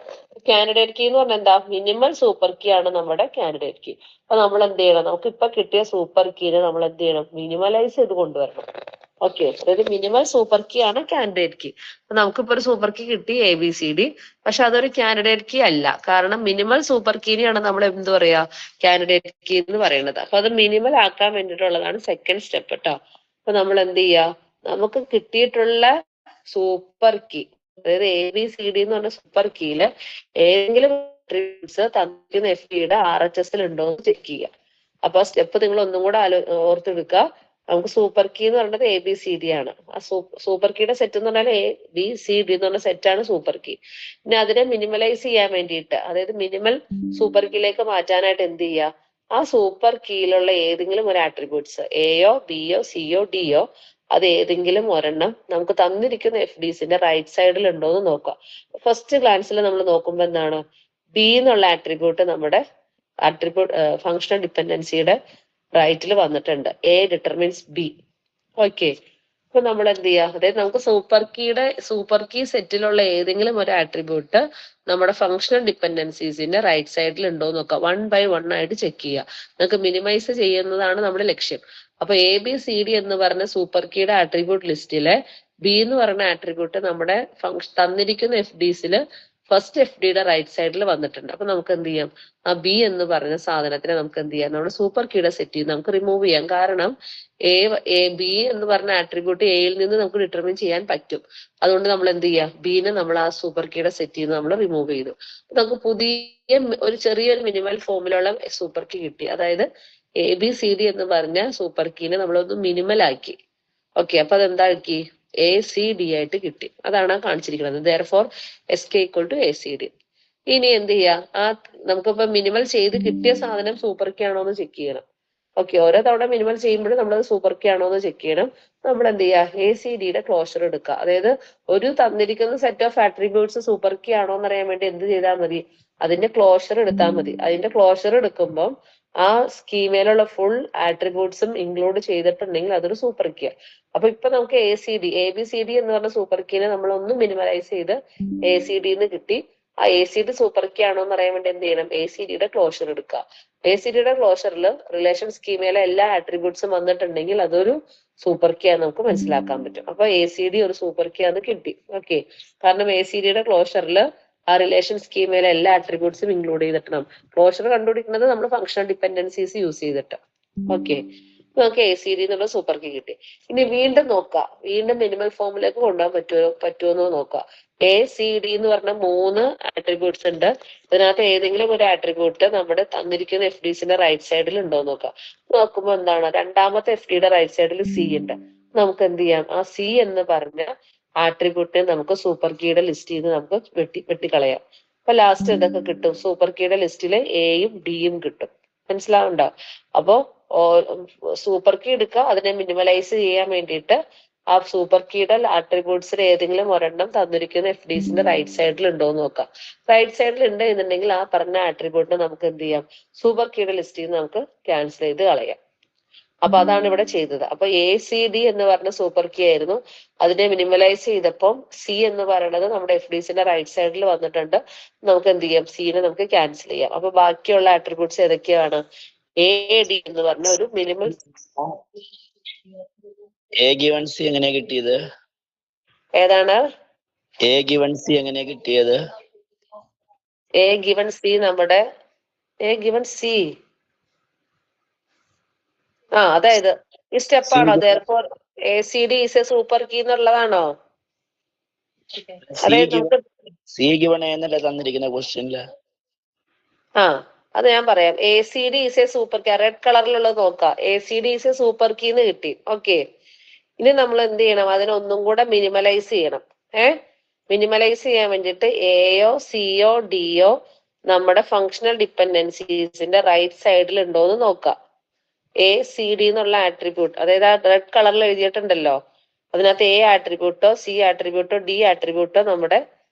കാൻഡിഡേറ്റ് കീ എന്ന് പറഞ്ഞാൽ എന്താ, മിനിമൽ സൂപ്പർ കീ ആണ് നമ്മുടെ കാൻഡിഡേറ്റ് കീ. അപ്പൊ നമ്മൾ എന്ത് ചെയ്യണം, നമുക്ക് ഇപ്പൊ കിട്ടിയ സൂപ്പർ കീനെ നമ്മൾ എന്ത് ചെയ്യണം, മിനിമലൈസ് ചെയ്ത് കൊണ്ടുവരണം. ഓക്കെ, അതായത് മിനിമൽ സൂപ്പർ കീ ആണ് കാൻഡിഡേറ്റ് കീ. അപ്പൊ നമുക്കിപ്പോ ഒരു സൂപ്പർ കീ കിട്ടി എ ബി സി ഡി, പക്ഷെ അതൊരു കാൻഡിഡേറ്റ് കീ അല്ല. കാരണം മിനിമൽ സൂപ്പർ കീനെയാണ് നമ്മൾ എന്ത് പറയാ, കാൻഡിഡേറ്റ് കീ എന്ന് പറയുന്നത്. അപ്പൊ അത് മിനിമൽ ആക്കാൻ വേണ്ടിയിട്ടുള്ളതാണ് സെക്കൻഡ് സ്റ്റെപ്പ് കേട്ടോ. അപ്പൊ നമ്മൾ എന്ത് ചെയ്യാ, നമുക്ക് കിട്ടിയിട്ടുള്ള സൂപ്പർ കീ, അതായത് എ ബി സി ഡി എന്ന് പറഞ്ഞ സൂപ്പർ കീയില് ഏതെങ്കിലും തന്നിരിക്കുന്ന എഫ് ഡിയുടെ ആർ എച്ച് എസിൽ ഉണ്ടോ എന്ന് ചെക്ക് ചെയ്യുക. അപ്പൊ സ്റ്റെപ്പ് നിങ്ങൾ ഒന്നും കൂടെ ഓർത്തെടുക്കുക. നമുക്ക് സൂപ്പർ കീ എന്ന് പറയുന്നത് എ ബി സി ഡി ആണ്. ആ സൂപ്പർ കീയുടെ സെറ്റ് എന്ന് പറഞ്ഞാൽ എ ബി സി ഡി എന്ന് പറഞ്ഞ സെറ്റ് ആണ് സൂപ്പർ കീ. പിന്നെ അതിനെ മിനിമലൈസ് ചെയ്യാൻ വേണ്ടിയിട്ട്, അതായത് മിനിമൽ സൂപ്പർ കീയിലേക്ക് മാറ്റാനായിട്ട് എന്ത് ചെയ്യുക, ആ സൂപ്പർ കീയിലുള്ള ഏതെങ്കിലും ഒരു ആട്രിബ്യൂട്ട്സ് എയോ ബിയോ സിയോ ഡിയോ അത് ഏതെങ്കിലും ഒരെണ്ണം നമുക്ക് തന്നിരിക്കുന്ന എഫ് ഡിസിന്റെ റൈറ്റ് സൈഡിൽ ഉണ്ടോ എന്ന് നോക്കാം. ഫസ്റ്റ് ഗ്ലാൻസിൽ നമ്മൾ നോക്കുമ്പോൾ എന്താണ്, ബി എന്നുള്ള ആട്രിബ്യൂട്ട് നമ്മുടെ ആട്രിബ്യൂട്ട് ഫങ്ഷണൽ ഡിപ്പെൻഡൻസിയുടെ റൈറ്റിൽ വന്നിട്ടുണ്ട്. A determines B. ഓക്കെ, അപ്പൊ നമ്മൾ എന്ത് ചെയ്യുക, അതായത് നമുക്ക് സൂപ്പർ കീ സെറ്റിലുള്ള ഏതെങ്കിലും ഒരു ആട്രിബ്യൂട്ട് നമ്മുടെ ഫങ്ഷണൽ ഡിപ്പെൻഡൻസീസിന്റെ റൈറ്റ് സൈഡിൽ ഉണ്ടോ എന്ന് നോക്കാം. 1 by 1 ആയിട്ട് ചെക്ക് ചെയ്യുക. നമുക്ക് മിനിമൈസ് ചെയ്യുന്നതാണ് നമ്മുടെ ലക്ഷ്യം. അപ്പൊ എ ബി സി ഡി എന്ന് പറഞ്ഞ സൂപ്പർ കീയുടെ ആട്രിബ്യൂട്ട് ലിസ്റ്റിലെ ബി എന്ന് പറയുന്ന ആട്രിബ്യൂട്ട് നമ്മുടെ തന്നിരിക്കുന്ന എഫ് ഡിസില് ഫസ്റ്റ് എഫ് ഡിയുടെ റൈറ്റ് സൈഡിൽ വന്നിട്ടുണ്ട്. അപ്പൊ നമുക്ക് എന്ത് ചെയ്യാം, ആ ബി എന്ന് പറഞ്ഞ സാധനത്തിനെ നമുക്ക് എന്ത് ചെയ്യാം, നമ്മുടെ സൂപ്പർ കീയുടെ സെറ്റ് ചെയ്ത് നമുക്ക് റിമൂവ് ചെയ്യാം. കാരണം ബി എന്ന് പറഞ്ഞ ആട്രിബ്യൂട്ട് എയിൽ നിന്ന് നമുക്ക് ഡിറ്റർമിൻ ചെയ്യാൻ പറ്റും. അതുകൊണ്ട് നമ്മൾ എന്ത് ചെയ്യാം, ബിനെ നമ്മൾ ആ സൂപ്പർ കീയുടെ സെറ്റ് ചെയ്ത് നമ്മൾ റിമൂവ് ചെയ്തു. നമുക്ക് പുതിയ ഒരു ചെറിയൊരു മിനിമൽ ഫോമിലുള്ള സൂപ്പർ കീ കിട്ടി. അതായത് എ ബി സി ഡി എന്ന് പറഞ്ഞ സൂപ്പർ കീനെ നമ്മളൊന്ന് മിനിമൽ ആക്കി. ഓക്കെ, അപ്പൊ അതെന്താക്കി, എ സി ഡി ആയിട്ട് കിട്ടി. അതാണ് കാണിച്ചിരിക്കുന്നത്. Therefore S K equal to A C D. ഇനി എന്ത് ചെയ്യാ, ആ നമുക്കിപ്പോ മിനിമൽ ചെയ്ത് കിട്ടിയ സാധനം സൂപ്പർ കീ ആണോ എന്ന് ചെക്ക് ചെയ്യണം. ഓക്കെ, ഓരോ തവണ മിനിമൽ ചെയ്യുമ്പോഴും നമ്മളത് സൂപ്പർ കീ ആണോ എന്ന് ചെക്ക് ചെയ്യണം. നമ്മൾ എന്ത് ചെയ്യാ, എ സി ഡിയുടെ ക്ലോഷർ എടുക്കുക. അതായത് ഒരു തന്നിരിക്കുന്ന set of attributes super key ആണോ എന്ന് അറിയാൻ വേണ്ടി എന്ത് ചെയ്താൽ മതി, അതിന്റെ ക്ലോഷർ എടുത്താൽ മതി. അതിന്റെ ക്ലോഷർ എടുക്കുമ്പോൾ ആ സ്കീമയിലുള്ള ഫുൾ ആട്രിബ്യൂട്ട്സും ഇൻക്ലൂഡ് ചെയ്തിട്ടുണ്ടെങ്കിൽ അതൊരു സൂപ്പർ കീ. അപ്പൊ ഇപ്പൊ നമുക്ക് എ ബി സി ഡി എന്ന് പറഞ്ഞ സൂപ്പർ കീനെ നമ്മൾ ഒന്ന് മിനിമലൈസ് ചെയ്ത് എ സി ഡി എന്ന് കിട്ടി. ആ A C D super key ആണോ എന്ന് അറിയാൻ വേണ്ടി എന്ത് ചെയ്യണം, എ സി ഡിയുടെ ക്ലോഷർ എടുക്കുക. എ സി ഡിയുടെ ക്ലോഷറിൽ റിലേഷൻ സ്കീമയിലെ എല്ലാ ആട്രിബ്യൂട്ട്സും വന്നിട്ടുണ്ടെങ്കിൽ അതൊരു സൂപ്പർ കീ ആണെന്ന് നമുക്ക് മനസ്സിലാക്കാൻ പറ്റും. അപ്പൊ എ സി ഡി ഒരു സൂപ്പർ കീ ആണെന്ന് കിട്ടി. ഓക്കെ, കാരണം എ സി ഡിയുടെ ക്ലോഷറിൽ ആ റിലേഷൻ സ്കീമയിലെ എല്ലാ ആട്രിബ്യൂട്ട്സും ഇൻക്ലൂഡ് ചെയ്തിട്ടാണ്. ക്ലോഷർ കണ്ടുപിടിക്കുന്നത് നമ്മൾ ഫങ്ഷണൽ ഡിപ്പെൻഡൻസീസ് യൂസ് ചെയ്തിട്ട്. ഓക്കെ, നമുക്ക് എ സി ഡി എന്നുള്ള സൂപ്പർ കീ കിട്ടി. ഇനി വീണ്ടും നോക്കാം, വീണ്ടും മിനിമൽ ഫോമിലേക്ക് കൊണ്ടുപോകാൻ പറ്റുമോ നോക്കാം. എ സി ഡി എന്ന് പറഞ്ഞ 3 ആട്രിബ്യൂട്ട്സ് ഉണ്ട്. ഇതിനകത്ത് ഏതെങ്കിലും ഒരു ആട്രിബ്യൂട്ട് നമ്മുടെ തന്നിരിക്കുന്ന എഫ് ഡിസിന്റെ റൈറ്റ് സൈഡിൽ ഉണ്ടോ എന്ന് നോക്കുമ്പോൾ എന്താണ്, രണ്ടാമത്തെ എഫ് ഡിയുടെ റൈറ്റ് സൈഡിൽ സി ഉണ്ട്. നമുക്ക് എന്ത് ചെയ്യാം, ആ സി എന്ന് പറഞ്ഞ ആട്രിബ്യൂട്ടിനെ നമുക്ക് സൂപ്പർ കീയുടെ ലിസ്റ്റ് ചെയ്ത് നമുക്ക് വെട്ടിക്കളയാം. അപ്പൊ ലാസ്റ്റ് എന്തൊക്കെ കിട്ടും, സൂപ്പർ കീയുടെ ലിസ്റ്റില് എയും ഡിയും കിട്ടും. മനസ്സിലാവുണ്ടോ? അപ്പോ സൂപ്പർ കീ എടുക്കുക, അതിനെ മിനിമലൈസ് ചെയ്യാൻ വേണ്ടിയിട്ട് ആ സൂപ്പർ കീയുടെ ആട്രിബ്യൂട്ട്സിൽ ഏതെങ്കിലും ഒരെണ്ണം തന്നിരിക്കുന്ന എഫ് ഡിസിന്റെ റൈറ്റ് സൈഡിൽ ഉണ്ടോ എന്ന് നോക്കാം. റൈറ്റ് സൈഡിൽ ഉണ്ട് എന്നുണ്ടെങ്കിൽ ആ പറഞ്ഞ ആട്രിബ്യൂട്ടിനെ നമുക്ക് എന്ത് ചെയ്യാം, സൂപ്പർ കീയുടെ ലിസ്റ്റിൽ നിന്ന് നമുക്ക് ക്യാൻസൽ ചെയ്ത് കളയാം. അപ്പൊ അതാണ് ഇവിടെ ചെയ്തത്. അപ്പൊ എ സി ഡി എന്ന് പറഞ്ഞ സൂപ്പർ കീ ആയിരുന്നു. അതിനെ മിനിമലൈസ് ചെയ്തപ്പം സി എന്ന് പറയുന്നത് നമ്മുടെ എഫ് ഡിസിന്റെ റൈറ്റ് സൈഡിൽ വന്നിട്ടുണ്ട്. നമുക്ക് എന്ത് ചെയ്യാം, സീനെ നമുക്ക് ക്യാൻസൽ ചെയ്യാം. അപ്പൊ ബാക്കിയുള്ള ആട്രിബ്യൂട്ട്സ് ഏതൊക്കെയാണ്, എ ഡി എന്ന് പറഞ്ഞ ഒരു മിനിമൽ. എ ഗിവൺ സി എങ്ങനെയാ കിട്ടിയത്? ഏതാണ് എ ഗിവൺ സി എങ്ങനെയാ കിട്ടിയത്? എ ഗിവൺ സി, നമ്മുടെ എ ഗിവൺ സി, അതായത് ഈ സ്റ്റെപ്പാണോ, therefore A C D is a super key എന്നുള്ളതാണോ? അതായത് നമുക്ക് സി ഗിവൺ എന്നല്ലേ തന്നിരിക്കുന്ന ക്വസ്റ്റ്യനില്? അത് ഞാൻ പറയാം. A C D is a super key, red കളറിലുള്ളത് നോക്കാം. A C D is a super key എന്ന് കിട്ടി. ഓക്കെ, ഇനി നമ്മൾ എന്ത് ചെയ്യണം, അതിനൊന്നും കൂടെ മിനിമലൈസ് ചെയ്യണം. മിനിമലൈസ് ചെയ്യാൻ വേണ്ടിയിട്ട് എയോ സിയോ ഡിയോ നമ്മുടെ ഫങ്ഷണൽ ഡിപ്പെൻഡൻസീസിന്റെ റൈറ്റ് സൈഡിൽ ഉണ്ടോ എന്ന് നോക്കാം. എ സി ഡി എന്നുള്ള ആട്രിബ്യൂട്ട്, അതായത് ആ റെഡ് കളറിൽ എഴുതിയിട്ടുണ്ടല്ലോ, അതിനകത്ത് എ ആട്രിബ്യൂട്ടോ സി ആട്രിബ്യൂട്ടോ ഡി ആട്രിബ്യൂട്ടോ നമ്മുടെ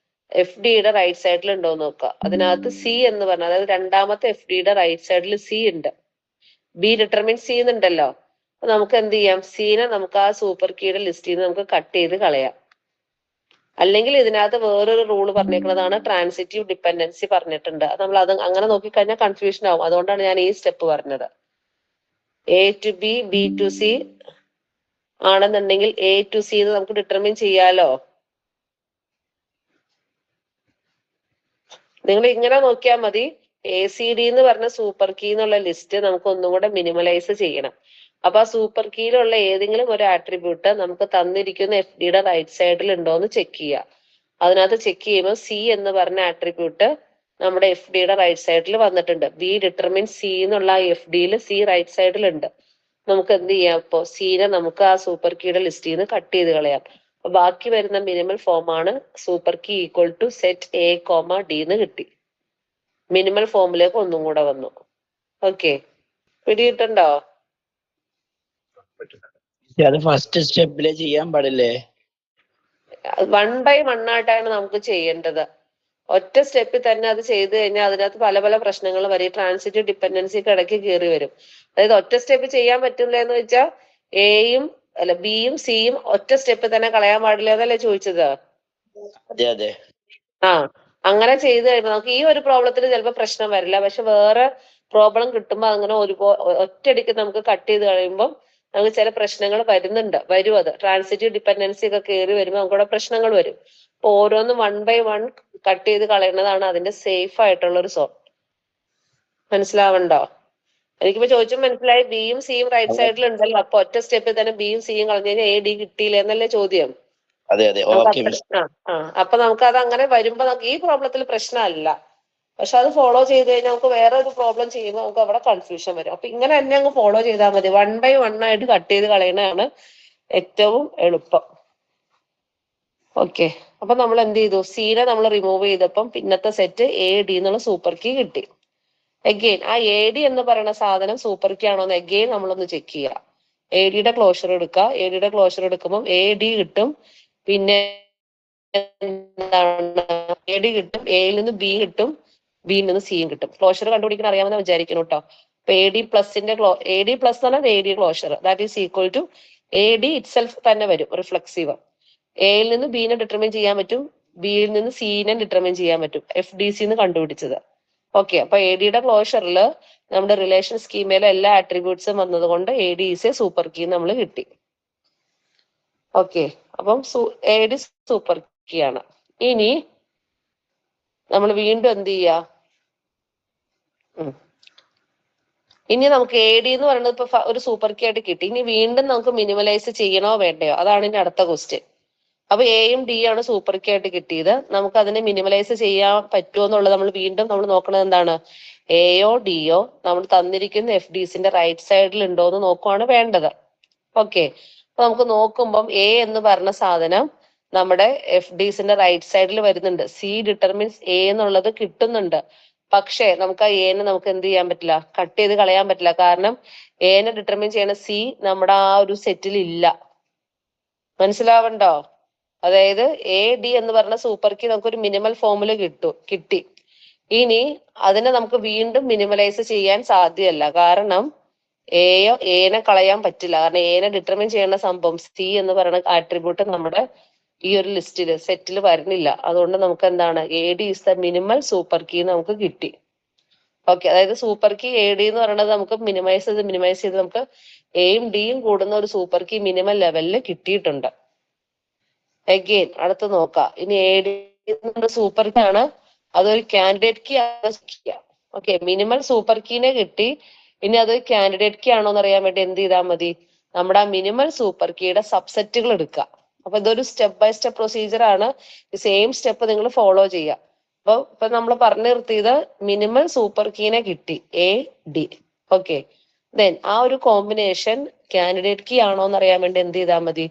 എഫ് ഡിയുടെ റൈറ്റ് സൈഡിൽ ഉണ്ടോ എന്ന് നോക്കുക. അതിനകത്ത് സി എന്ന് പറഞ്ഞാൽ, അതായത് രണ്ടാമത്തെ എഫ് ഡിയുടെ റൈറ്റ് സൈഡിൽ സി ഉണ്ട്, ബി ഡിറ്റർമിൻ സി എന്നുണ്ടല്ലോ. അപ്പൊ നമുക്ക് എന്ത് ചെയ്യാം, സീനെ നമുക്ക് ആ സൂപ്പർ കീയുടെ ലിസ്റ്റിൽ നിന്ന് നമുക്ക് കട്ട് ചെയ്ത് കളയാം. അല്ലെങ്കിൽ ഇതിനകത്ത് വേറൊരു റൂൾ പറഞ്ഞേക്കുന്നതാണ്, ട്രാൻസിറ്റീവ് ഡിപ്പെൻഡൻസി പറഞ്ഞിട്ടുണ്ട്. അത് നമ്മൾ അത് അങ്ങനെ നോക്കിക്കഴിഞ്ഞാൽ കൺഫ്യൂഷൻ ആവും. അതുകൊണ്ടാണ് ഞാൻ ഈ സ്റ്റെപ്പ് പറഞ്ഞത്. A to B, B to C ആണെന്നുണ്ടെങ്കിൽ എ ടു സി എന്ന് നമുക്ക് ഡിറ്റർമിൻ ചെയ്യാലോ. നിങ്ങൾ ഇങ്ങനെ നോക്കിയാൽ മതി. എ സി ഡി എന്ന് പറഞ്ഞ സൂപ്പർ കീ എന്നുള്ള ലിസ്റ്റ് നമുക്ക് ഒന്നും കൂടെ മിനിമലൈസ് ചെയ്യണം. അപ്പൊ ആ സൂപ്പർ കീയിലുള്ള ഏതെങ്കിലും ഒരു ആട്രിബ്യൂട്ട് നമുക്ക് തന്നിരിക്കുന്ന എഫ് ഡിയുടെ റൈറ്റ് സൈഡിൽ ഉണ്ടോ എന്ന് ചെക്ക് ചെയ്യുക. അതിനകത്ത് ചെക്ക് ചെയ്യുമ്പോൾ സി എന്ന് പറഞ്ഞ ആട്രിബ്യൂട്ട് നമ്മുടെ എഫ് ഡിയുടെ റൈറ്റ് സൈഡിൽ വന്നിട്ടുണ്ട്. ബി ഡിറ്റർമിൻ സി എന്നുള്ള എഫ് ഡിയിൽ സി റൈറ്റ് സൈഡിൽ ഉണ്ട്. നമുക്ക് എന്ത് ചെയ്യാം, ഇപ്പോ സീനെ നമുക്ക് ആ സൂപ്പർ കീയുടെ ലിസ്റ്റിൽ നിന്ന് കട്ട് ചെയ്ത് കളയാം. അപ്പൊ ബാക്കി വരുന്ന മിനിമൽ ഫോം ആണ് super key equal to set A comma D എന്ന് കിട്ടി. മിനിമൽ ഫോമിലേക്ക് ഒന്നും കൂടെ വന്നു. ഓക്കെ, പിടിയിട്ടുണ്ടോ? അത് ഫസ്റ്റ് സ്റ്റെപ്പിലെ ചെയ്യാൻ പാടില്ലേ? 1 by 1 ആയിട്ടാണ് നമുക്ക് ചെയ്യേണ്ടത്. ഒറ്റ സ്റ്റെപ്പിൽ തന്നെ അത് ചെയ്ത് കഴിഞ്ഞാൽ അതിനകത്ത് പല പല പ്രശ്നങ്ങൾ വരും. ട്രാൻസിറ്റീവ് ഡിപ്പെൻഡൻസിക്ക് ഇടയ്ക്ക് കയറി വരും. അതായത് ഒറ്റ സ്റ്റെപ്പ് ചെയ്യാൻ പറ്റില്ല എന്ന് വെച്ചാൽ എയും അല്ല ബിയും സിയും ഒറ്റ സ്റ്റെപ്പിൽ തന്നെ കളയാൻ പാടില്ല എന്നല്ലേ ചോദിച്ചത്? അതെ അതെ. ആ, അങ്ങനെ ചെയ്ത് കഴിയുമ്പോൾ നമുക്ക് ഈ ഒരു പ്രോബ്ലത്തിൽ ചിലപ്പോൾ പ്രശ്നം വരില്ല. പക്ഷെ വേറെ പ്രോബ്ലം കിട്ടുമ്പോൾ അങ്ങനെ ഒറ്റയടിക്ക് നമുക്ക് കട്ട് ചെയ്ത് കഴിയുമ്പോൾ നമുക്ക് ചില പ്രശ്നങ്ങൾ വരും. അത് ട്രാൻസിറ്റീവ് ഡിപ്പെൻഡൻസി ഒക്കെ കയറി വരുമ്പോൾ നമുക്കവിടെ പ്രശ്നങ്ങൾ വരും. അപ്പൊ ഓരോന്നും 1 by 1 കട്ട് ചെയ്ത് കളയുന്നതാണ് അതിന്റെ സേഫ് ആയിട്ടുള്ള ഒരു സോൺ. മനസ്സിലാവണ്ടോ? എനിക്കിപ്പോ ചോദിച്ചു മനസ്സിലായി. ബിയും സിയും റൈറ്റ് സൈഡിൽ ഉണ്ടല്ലോ, അപ്പൊ ഒറ്റ സ്റ്റെപ്പിൽ തന്നെ ബിയും സിയും കളഞ്ഞു കഴിഞ്ഞാൽ എ ഡി കിട്ടിയില്ല എന്നല്ലേ ചോദ്യം? അതെ അതെ. അപ്പൊ നമുക്ക് അത് അങ്ങനെ വരുമ്പോ നമുക്ക് ഈ പ്രോബ്ലത്തിൽ പ്രശ്നമല്ല. പക്ഷെ അത് ഫോളോ ചെയ്ത് കഴിഞ്ഞാൽ നമുക്ക് വേറെ ഒരു പ്രോബ്ലം ചെയ്യുമ്പോൾ നമുക്ക് അവിടെ കൺഫ്യൂഷൻ വരും. അപ്പൊ ഇങ്ങനെ തന്നെ അങ്ങ് ഫോളോ ചെയ്താൽ മതി. 1 by 1 ആയിട്ട് കട്ട് ചെയ്ത് കളയുന്നതാണ് ഏറ്റവും എളുപ്പം. ഓക്കെ, അപ്പൊ നമ്മൾ എന്ത് ചെയ്തു, സീനെ നമ്മൾ റിമൂവ് ചെയ്തപ്പം പിന്നത്തെ സെറ്റ് എ ഡി എന്നുള്ള സൂപ്പർ കീ കിട്ടി. അഗെയിൻ ആ എ ഡി എന്ന് പറയുന്ന സാധനം സൂപ്പർ കീ ആണോ എന്ന് അഗെയിൻ നമ്മളൊന്ന് ചെക്ക് ചെയ്യുക. എ ഡിയുടെ ക്ലോഷർ എടുക്കുക. എ ഡിയുടെ ക്ലോഷർ എടുക്കുമ്പോൾ എ ഡി കിട്ടും, പിന്നെ എന്താണ് എ ഡി കിട്ടും, എയിൽ നിന്ന് ബി കിട്ടും, ബിയിൽ നിന്ന് സിയും കിട്ടും. ക്ലോഷർ കണ്ടുപിടിക്കാൻ അറിയാമെന്ന് വിചാരിക്കുന്നു കേട്ടോ. അപ്പൊ എ ഡി പ്ലസിന്റെ എ ഡി പ്ലസ് എന്ന് പറഞ്ഞാൽ A D closure, that is equal to A D itself തന്നെ വരും റിഫ്ലക്സീവ്. എയിൽ നിന്ന് ബിനെ ഡിറ്റർമിൻ ചെയ്യാൻ പറ്റും, ബിയിൽ നിന്ന് സിനെ ഡിറ്റർമിൻ ചെയ്യാൻ പറ്റും. എഫ് ഡി സി എന്ന് കണ്ടുപിടിച്ചത്. ഓക്കെ, അപ്പൊ എ ഡിയുടെ ക്ലോഷറിൽ നമ്മുടെ റിലേഷൻ സ്കീമയിലെ എല്ലാ ആട്രിബ്യൂട്ട്സും വന്നത് കൊണ്ട് A D is a super key നമ്മൾ കിട്ടി. ഓക്കെ, അപ്പം എ ഡി സൂപ്പർ കീ ആണ്. ഇനി നമ്മൾ വീണ്ടും എന്ത് ചെയ്യാ, ഇനി നമുക്ക് എ ഡി എന്ന് പറയുന്നത് ഇപ്പൊ ഒരു സൂപ്പർ കീ ആയിട്ട് കിട്ടി. ഇനി വീണ്ടും നമുക്ക് മിനിമലൈസ് ചെയ്യണോ വേണ്ടയോ, അതാണ് ഇനി അടുത്ത ക്വസ്റ്റ്യൻ. അപ്പൊ എയും ഡി ആണ് സൂപ്പർ കീ ആയിട്ട് കിട്ടിയത്. നമുക്ക് അതിനെ മിനിമലൈസ് ചെയ്യാൻ പറ്റുമോ എന്നുള്ളത് നമ്മൾ വീണ്ടും നോക്കുന്നത് എന്താണ്, എയോ ഡിയോ നമ്മൾ തന്നിരിക്കുന്ന എഫ് ഡിസിന്റെ റൈറ്റ് സൈഡിൽ ഉണ്ടോ എന്ന് നോക്കുവാണ് വേണ്ടത്. ഓക്കെ, അപ്പൊ നമുക്ക് നോക്കുമ്പം എ എന്ന് പറഞ്ഞ സാധനം നമ്മുടെ എഫ് ഡിസിന്റെ റൈറ്റ് സൈഡിൽ വരുന്നുണ്ട്. സി ഡിറ്റർമിൻസ് എ എന്നുള്ളത് കിട്ടുന്നുണ്ട്. പക്ഷേ നമുക്ക് ആ എനെ നമുക്ക് എന്ത് ചെയ്യാൻ പറ്റില്ല, കട്ട് ചെയ്ത് കളയാൻ പറ്റില്ല. കാരണം എനെ ഡിറ്റർമിൻ ചെയ്യണ സി നമ്മുടെ ആ ഒരു സെറ്റിൽ ഇല്ല. മനസ്സിലാവണ്ടോ? അതായത് എ ഡി എന്ന് പറഞ്ഞ സൂപ്പർ കീ നമുക്ക് ഒരു മിനിമൽ ഫോമിൽ കിട്ടി. ഇനി അതിനെ നമുക്ക് വീണ്ടും മിനിമലൈസ് ചെയ്യാൻ സാധ്യമല്ല. കാരണം എനെ കളയാൻ പറ്റില്ല. കാരണം എനെ ഡിറ്റർമിൻ ചെയ്യുന്ന സംഭവം സി എന്ന് പറയുന്ന ആട്രിബ്യൂട്ട് നമ്മുടെ ഈ ഒരു സെറ്റിൽ വരുന്നില്ല. അതുകൊണ്ട് നമുക്ക് എന്താണ്, A D is the minimal super key നമുക്ക് കിട്ടി. ഓക്കെ, അതായത് സൂപ്പർ കീ എ ഡി എന്ന് പറയുന്നത് നമുക്ക് മിനിമൈസ് ചെയ്ത് നമുക്ക് എയും ഡിയും കൂടുന്ന ഒരു സൂപ്പർ കീ മിനിമൽ ലെവലിൽ കിട്ടിയിട്ടുണ്ട്. അഗെയിൻ അടുത്ത് നോക്കാം. ഇനി എ ഡി സൂപ്പർ കീ ആണ്, അതൊരു കാൻഡിഡേറ്റ് കീ ആണ്. ഓക്കെ, മിനിമൽ സൂപ്പർ കീനെ കിട്ടി. ഇനി അതൊരു കാൻഡിഡേറ്റ് കീ ആണോ എന്ന് അറിയാൻ വേണ്ടി എന്ത് ചെയ്താൽ മതി, നമ്മുടെ ആ മിനിമൽ സൂപ്പർ കീയുടെ സബ്സെറ്റുകൾ എടുക്കുക. അപ്പൊ ഇതൊരു സ്റ്റെപ്പ് ബൈ സ്റ്റെപ്പ് പ്രൊസീജിയർ ആണ്. സെയിം സ്റ്റെപ്പ് നിങ്ങൾ ഫോളോ ചെയ്യുക. അപ്പൊ ഇപ്പൊ നമ്മൾ പറഞ്ഞു നിർത്തിയത് മിനിമൽ സൂപ്പർ കീനെ കിട്ടി, എ ഡി. ഓക്കെ, ദെൻ ആ ഒരു കോമ്പിനേഷൻ കാൻഡിഡേറ്റ് കീ ആണോ എന്ന് അറിയാൻ വേണ്ടി എന്ത് ചെയ്താൽ മതി,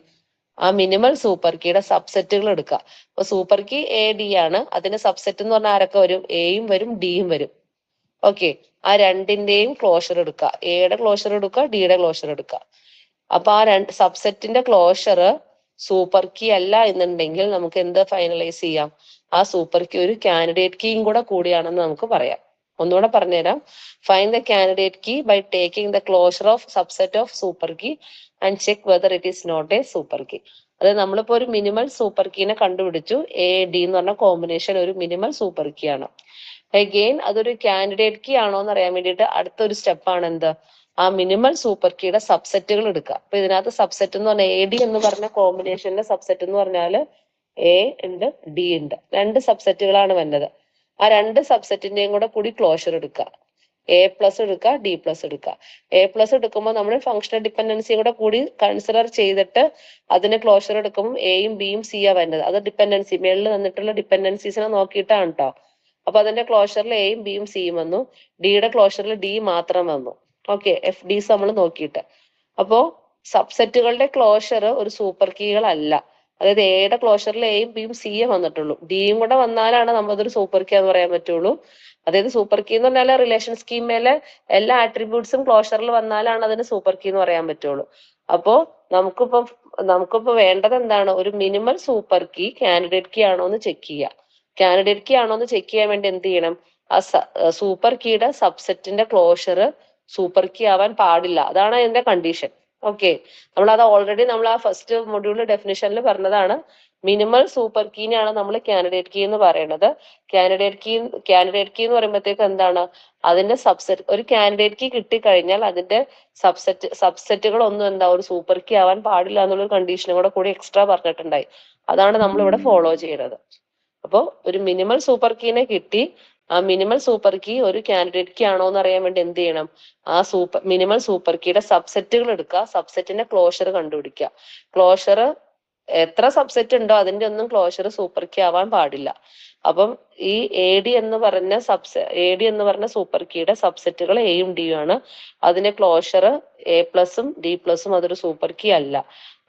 ആ മിനിമൽ സൂപ്പർ കീയുടെ സബ്സെറ്റുകൾ എടുക്കുക. അപ്പൊ സൂപ്പർ കീ എ ഡി ആണ്, അതിന്റെ സബ്സെറ്റ് എന്ന് പറഞ്ഞാൽ ആരൊക്കെ വരും? എയും വരും ഡിയും വരും. ഓക്കെ, ആ രണ്ടിന്റെയും ക്ലോഷർ എടുക്കുക. എയുടെ ക്ലോഷർ എടുക്കുക, ഡിയുടെ ക്ലോഷർ എടുക്കുക. അപ്പൊ ആ രണ്ട് സബ്സെറ്റിന്റെ ക്ലോഷർ സൂപ്പർ കീ അല്ല എന്നുണ്ടെങ്കിൽ നമുക്ക് എന്ത് ഫൈനലൈസ് ചെയ്യാം? ആ സൂപ്പർ കീ ഒരു കാൻഡിഡേറ്റ് കീയും കൂടെ കൂടിയാണെന്ന് നമുക്ക് പറയാം. ഒന്നുകൂടെ പറഞ്ഞുതരാം. Find the candidate key by taking the closure of subset of super key and check whether it is not a super key. അതായത് നമ്മളിപ്പോ ഒരു മിനിമൽ സൂപ്പർ കീനെ കണ്ടുപിടിച്ചു. എ ഡി എന്ന് പറഞ്ഞ കോമ്പിനേഷൻ ഒരു മിനിമൽ സൂപ്പർ കീ ആണ്. അഗെയിൻ അതൊരു candidate key ആണോ എന്ന് അറിയാൻ വേണ്ടിയിട്ട് അടുത്തൊരു സ്റ്റെപ്പാണ് എന്ത്? ആ മിനിമൽ സൂപ്പർ കീയുടെ സബ്സെറ്റുകൾ എടുക്കുക. അപ്പൊ ഇതിനകത്ത് സബ്സെറ്റ് എന്ന് പറഞ്ഞാൽ എ ഡി എന്ന് പറഞ്ഞ കോമ്പിനേഷന്റെ സബ്സെറ്റ് എന്ന് പറഞ്ഞാൽ എ ഉണ്ട്, ഡി ഉണ്ട്. രണ്ട് സബ്സെറ്റുകളാണ് വരുന്നത്. ആ രണ്ട് സബ്സെറ്റിന്റെയും കൂടെ കൂടി ക്ലോഷർ എടുക്കുക. എ പ്ലസ് എടുക്കുക, ഡി പ്ലസ് എടുക്കുക. എ പ്ലസ് എടുക്കുമ്പോൾ നമ്മൾ ഫങ്ഷണൽ ഡിപ്പെൻഡൻസിയും കൂടെ കൂടി കൺസിഡർ ചെയ്തിട്ട് അതിന് ക്ലോഷർ എടുക്കുമ്പോൾ എയും ബിയും സിയാ വരുന്നത്. അത് ഡിപ്പെൻഡൻസി മേളിൽ വന്നിട്ടുള്ള ഡിപ്പെൻഡൻസീസിനെ നോക്കിയിട്ടാണ് കേട്ടോ. അപ്പൊ അതിന്റെ ക്ലോഷറിൽ എയും ബിയും സിയും വന്നു, ഡിയുടെ ക്ലോഷറിൽ ഡി മാത്രം വന്നു. ഓക്കെ, എഫ് ഡിസ് നമ്മൾ നോക്കിയിട്ട്. അപ്പോ സബ്സെറ്റുകളുടെ ക്ലോഷർ ഒരു സൂപ്പർ കീകളല്ല. അതായത് എയുടെ ക്ലോഷറിൽ എയും ബിയും സിയും വന്നിട്ടുള്ളൂ. ഡിയും കൂടെ വന്നാലാണ് നമ്മളതൊരു സൂപ്പർ കീ എന്ന് പറയാൻ പറ്റുള്ളൂ. അതായത് സൂപ്പർ കീ എന്ന് പറഞ്ഞാൽ റിലേഷൻ സ്കീമയിലെ എല്ലാ ആട്രിബ്യൂട്ട്സും ക്ലോഷറിൽ വന്നാലാണ് അതിന് സൂപ്പർ കീ എന്ന് പറയാൻ പറ്റുള്ളൂ. അപ്പോ നമുക്കിപ്പോ വേണ്ടത് എന്താണ്? ഒരു minimal super key candidate key ആണോ എന്ന് ചെക്ക് ചെയ്യുക. കാൻഡിഡേറ്റ് കീ ആണോ എന്ന് ചെക്ക് ചെയ്യാൻ വേണ്ടി എന്ത് ചെയ്യണം? ആ സൂപ്പർ കീയുടെ സബ്സെറ്റിന്റെ ക്ലോഷർ സൂപ്പർ കീ ആവാൻ പാടില്ല. അതാണ് അതിന്റെ കണ്ടീഷൻ. ഓക്കെ, അത് ഓൾറെഡി നമ്മൾ ആ ഫസ്റ്റ് മൊഡ്യൂളിൽ ഡെഫിനിഷനിൽ പറഞ്ഞതാണ്. മിനിമൽ സൂപ്പർ കീനെയാണ് നമ്മൾ കാൻഡിഡേറ്റ് കീ എന്ന് പറയുന്നത്. കാൻഡിഡേറ്റ് കീ എന്ന് പറയുമ്പോഴത്തേക്ക് എന്താണ്? അതിന്റെ സബ്സെറ്റ്, ഒരു കാൻഡിഡേറ്റ് കീ കിട്ടിക്കഴിഞ്ഞാൽ അതിന്റെ സബ്സെറ്റുകൾ ഒന്നും എന്താ ഒരു സൂപ്പർ കീ ആവാൻ പാടില്ല എന്നുള്ള കണ്ടീഷനും കൂടി എക്സ്ട്രാ പറഞ്ഞിട്ടുണ്ടായി. അതാണ് നമ്മൾ ഇവിടെ ഫോളോ ചെയ്യുന്നത്. അപ്പോൾ ഒരു മിനിമൽ സൂപ്പർ കീനെ കിട്ടി. ആ മിനിമൽ സൂപ്പർ കീ ഒരു കാൻഡിഡേറ്റ് കീ ആണോ എന്ന് അറിയാൻ വേണ്ടി എന്ത് ചെയ്യണം? ആ മിനിമൽ സൂപ്പർ കീയുടെ സബ്സെറ്റുകൾ എടുക്കുക, സബ്സെറ്റിന്റെ ക്ലോഷർ കണ്ടുപിടിക്കുക. ക്ലോഷർ എത്ര സബ്സെറ്റ് ഉണ്ടോ അതിന്റെ ഒന്നും ക്ലോഷർ സൂപ്പർ കീ ആവാൻ പാടില്ല. അപ്പം ഈ എ ഡി എന്ന് പറഞ്ഞ സൂപ്പർ കീയുടെ സബ്സെറ്റുകൾ എയും ഡിയും ആണ്. അതിന്റെ ക്ലോഷർ എ പ്ലസും ഡി പ്ലസും അതൊരു സൂപ്പർ കീ അല്ല.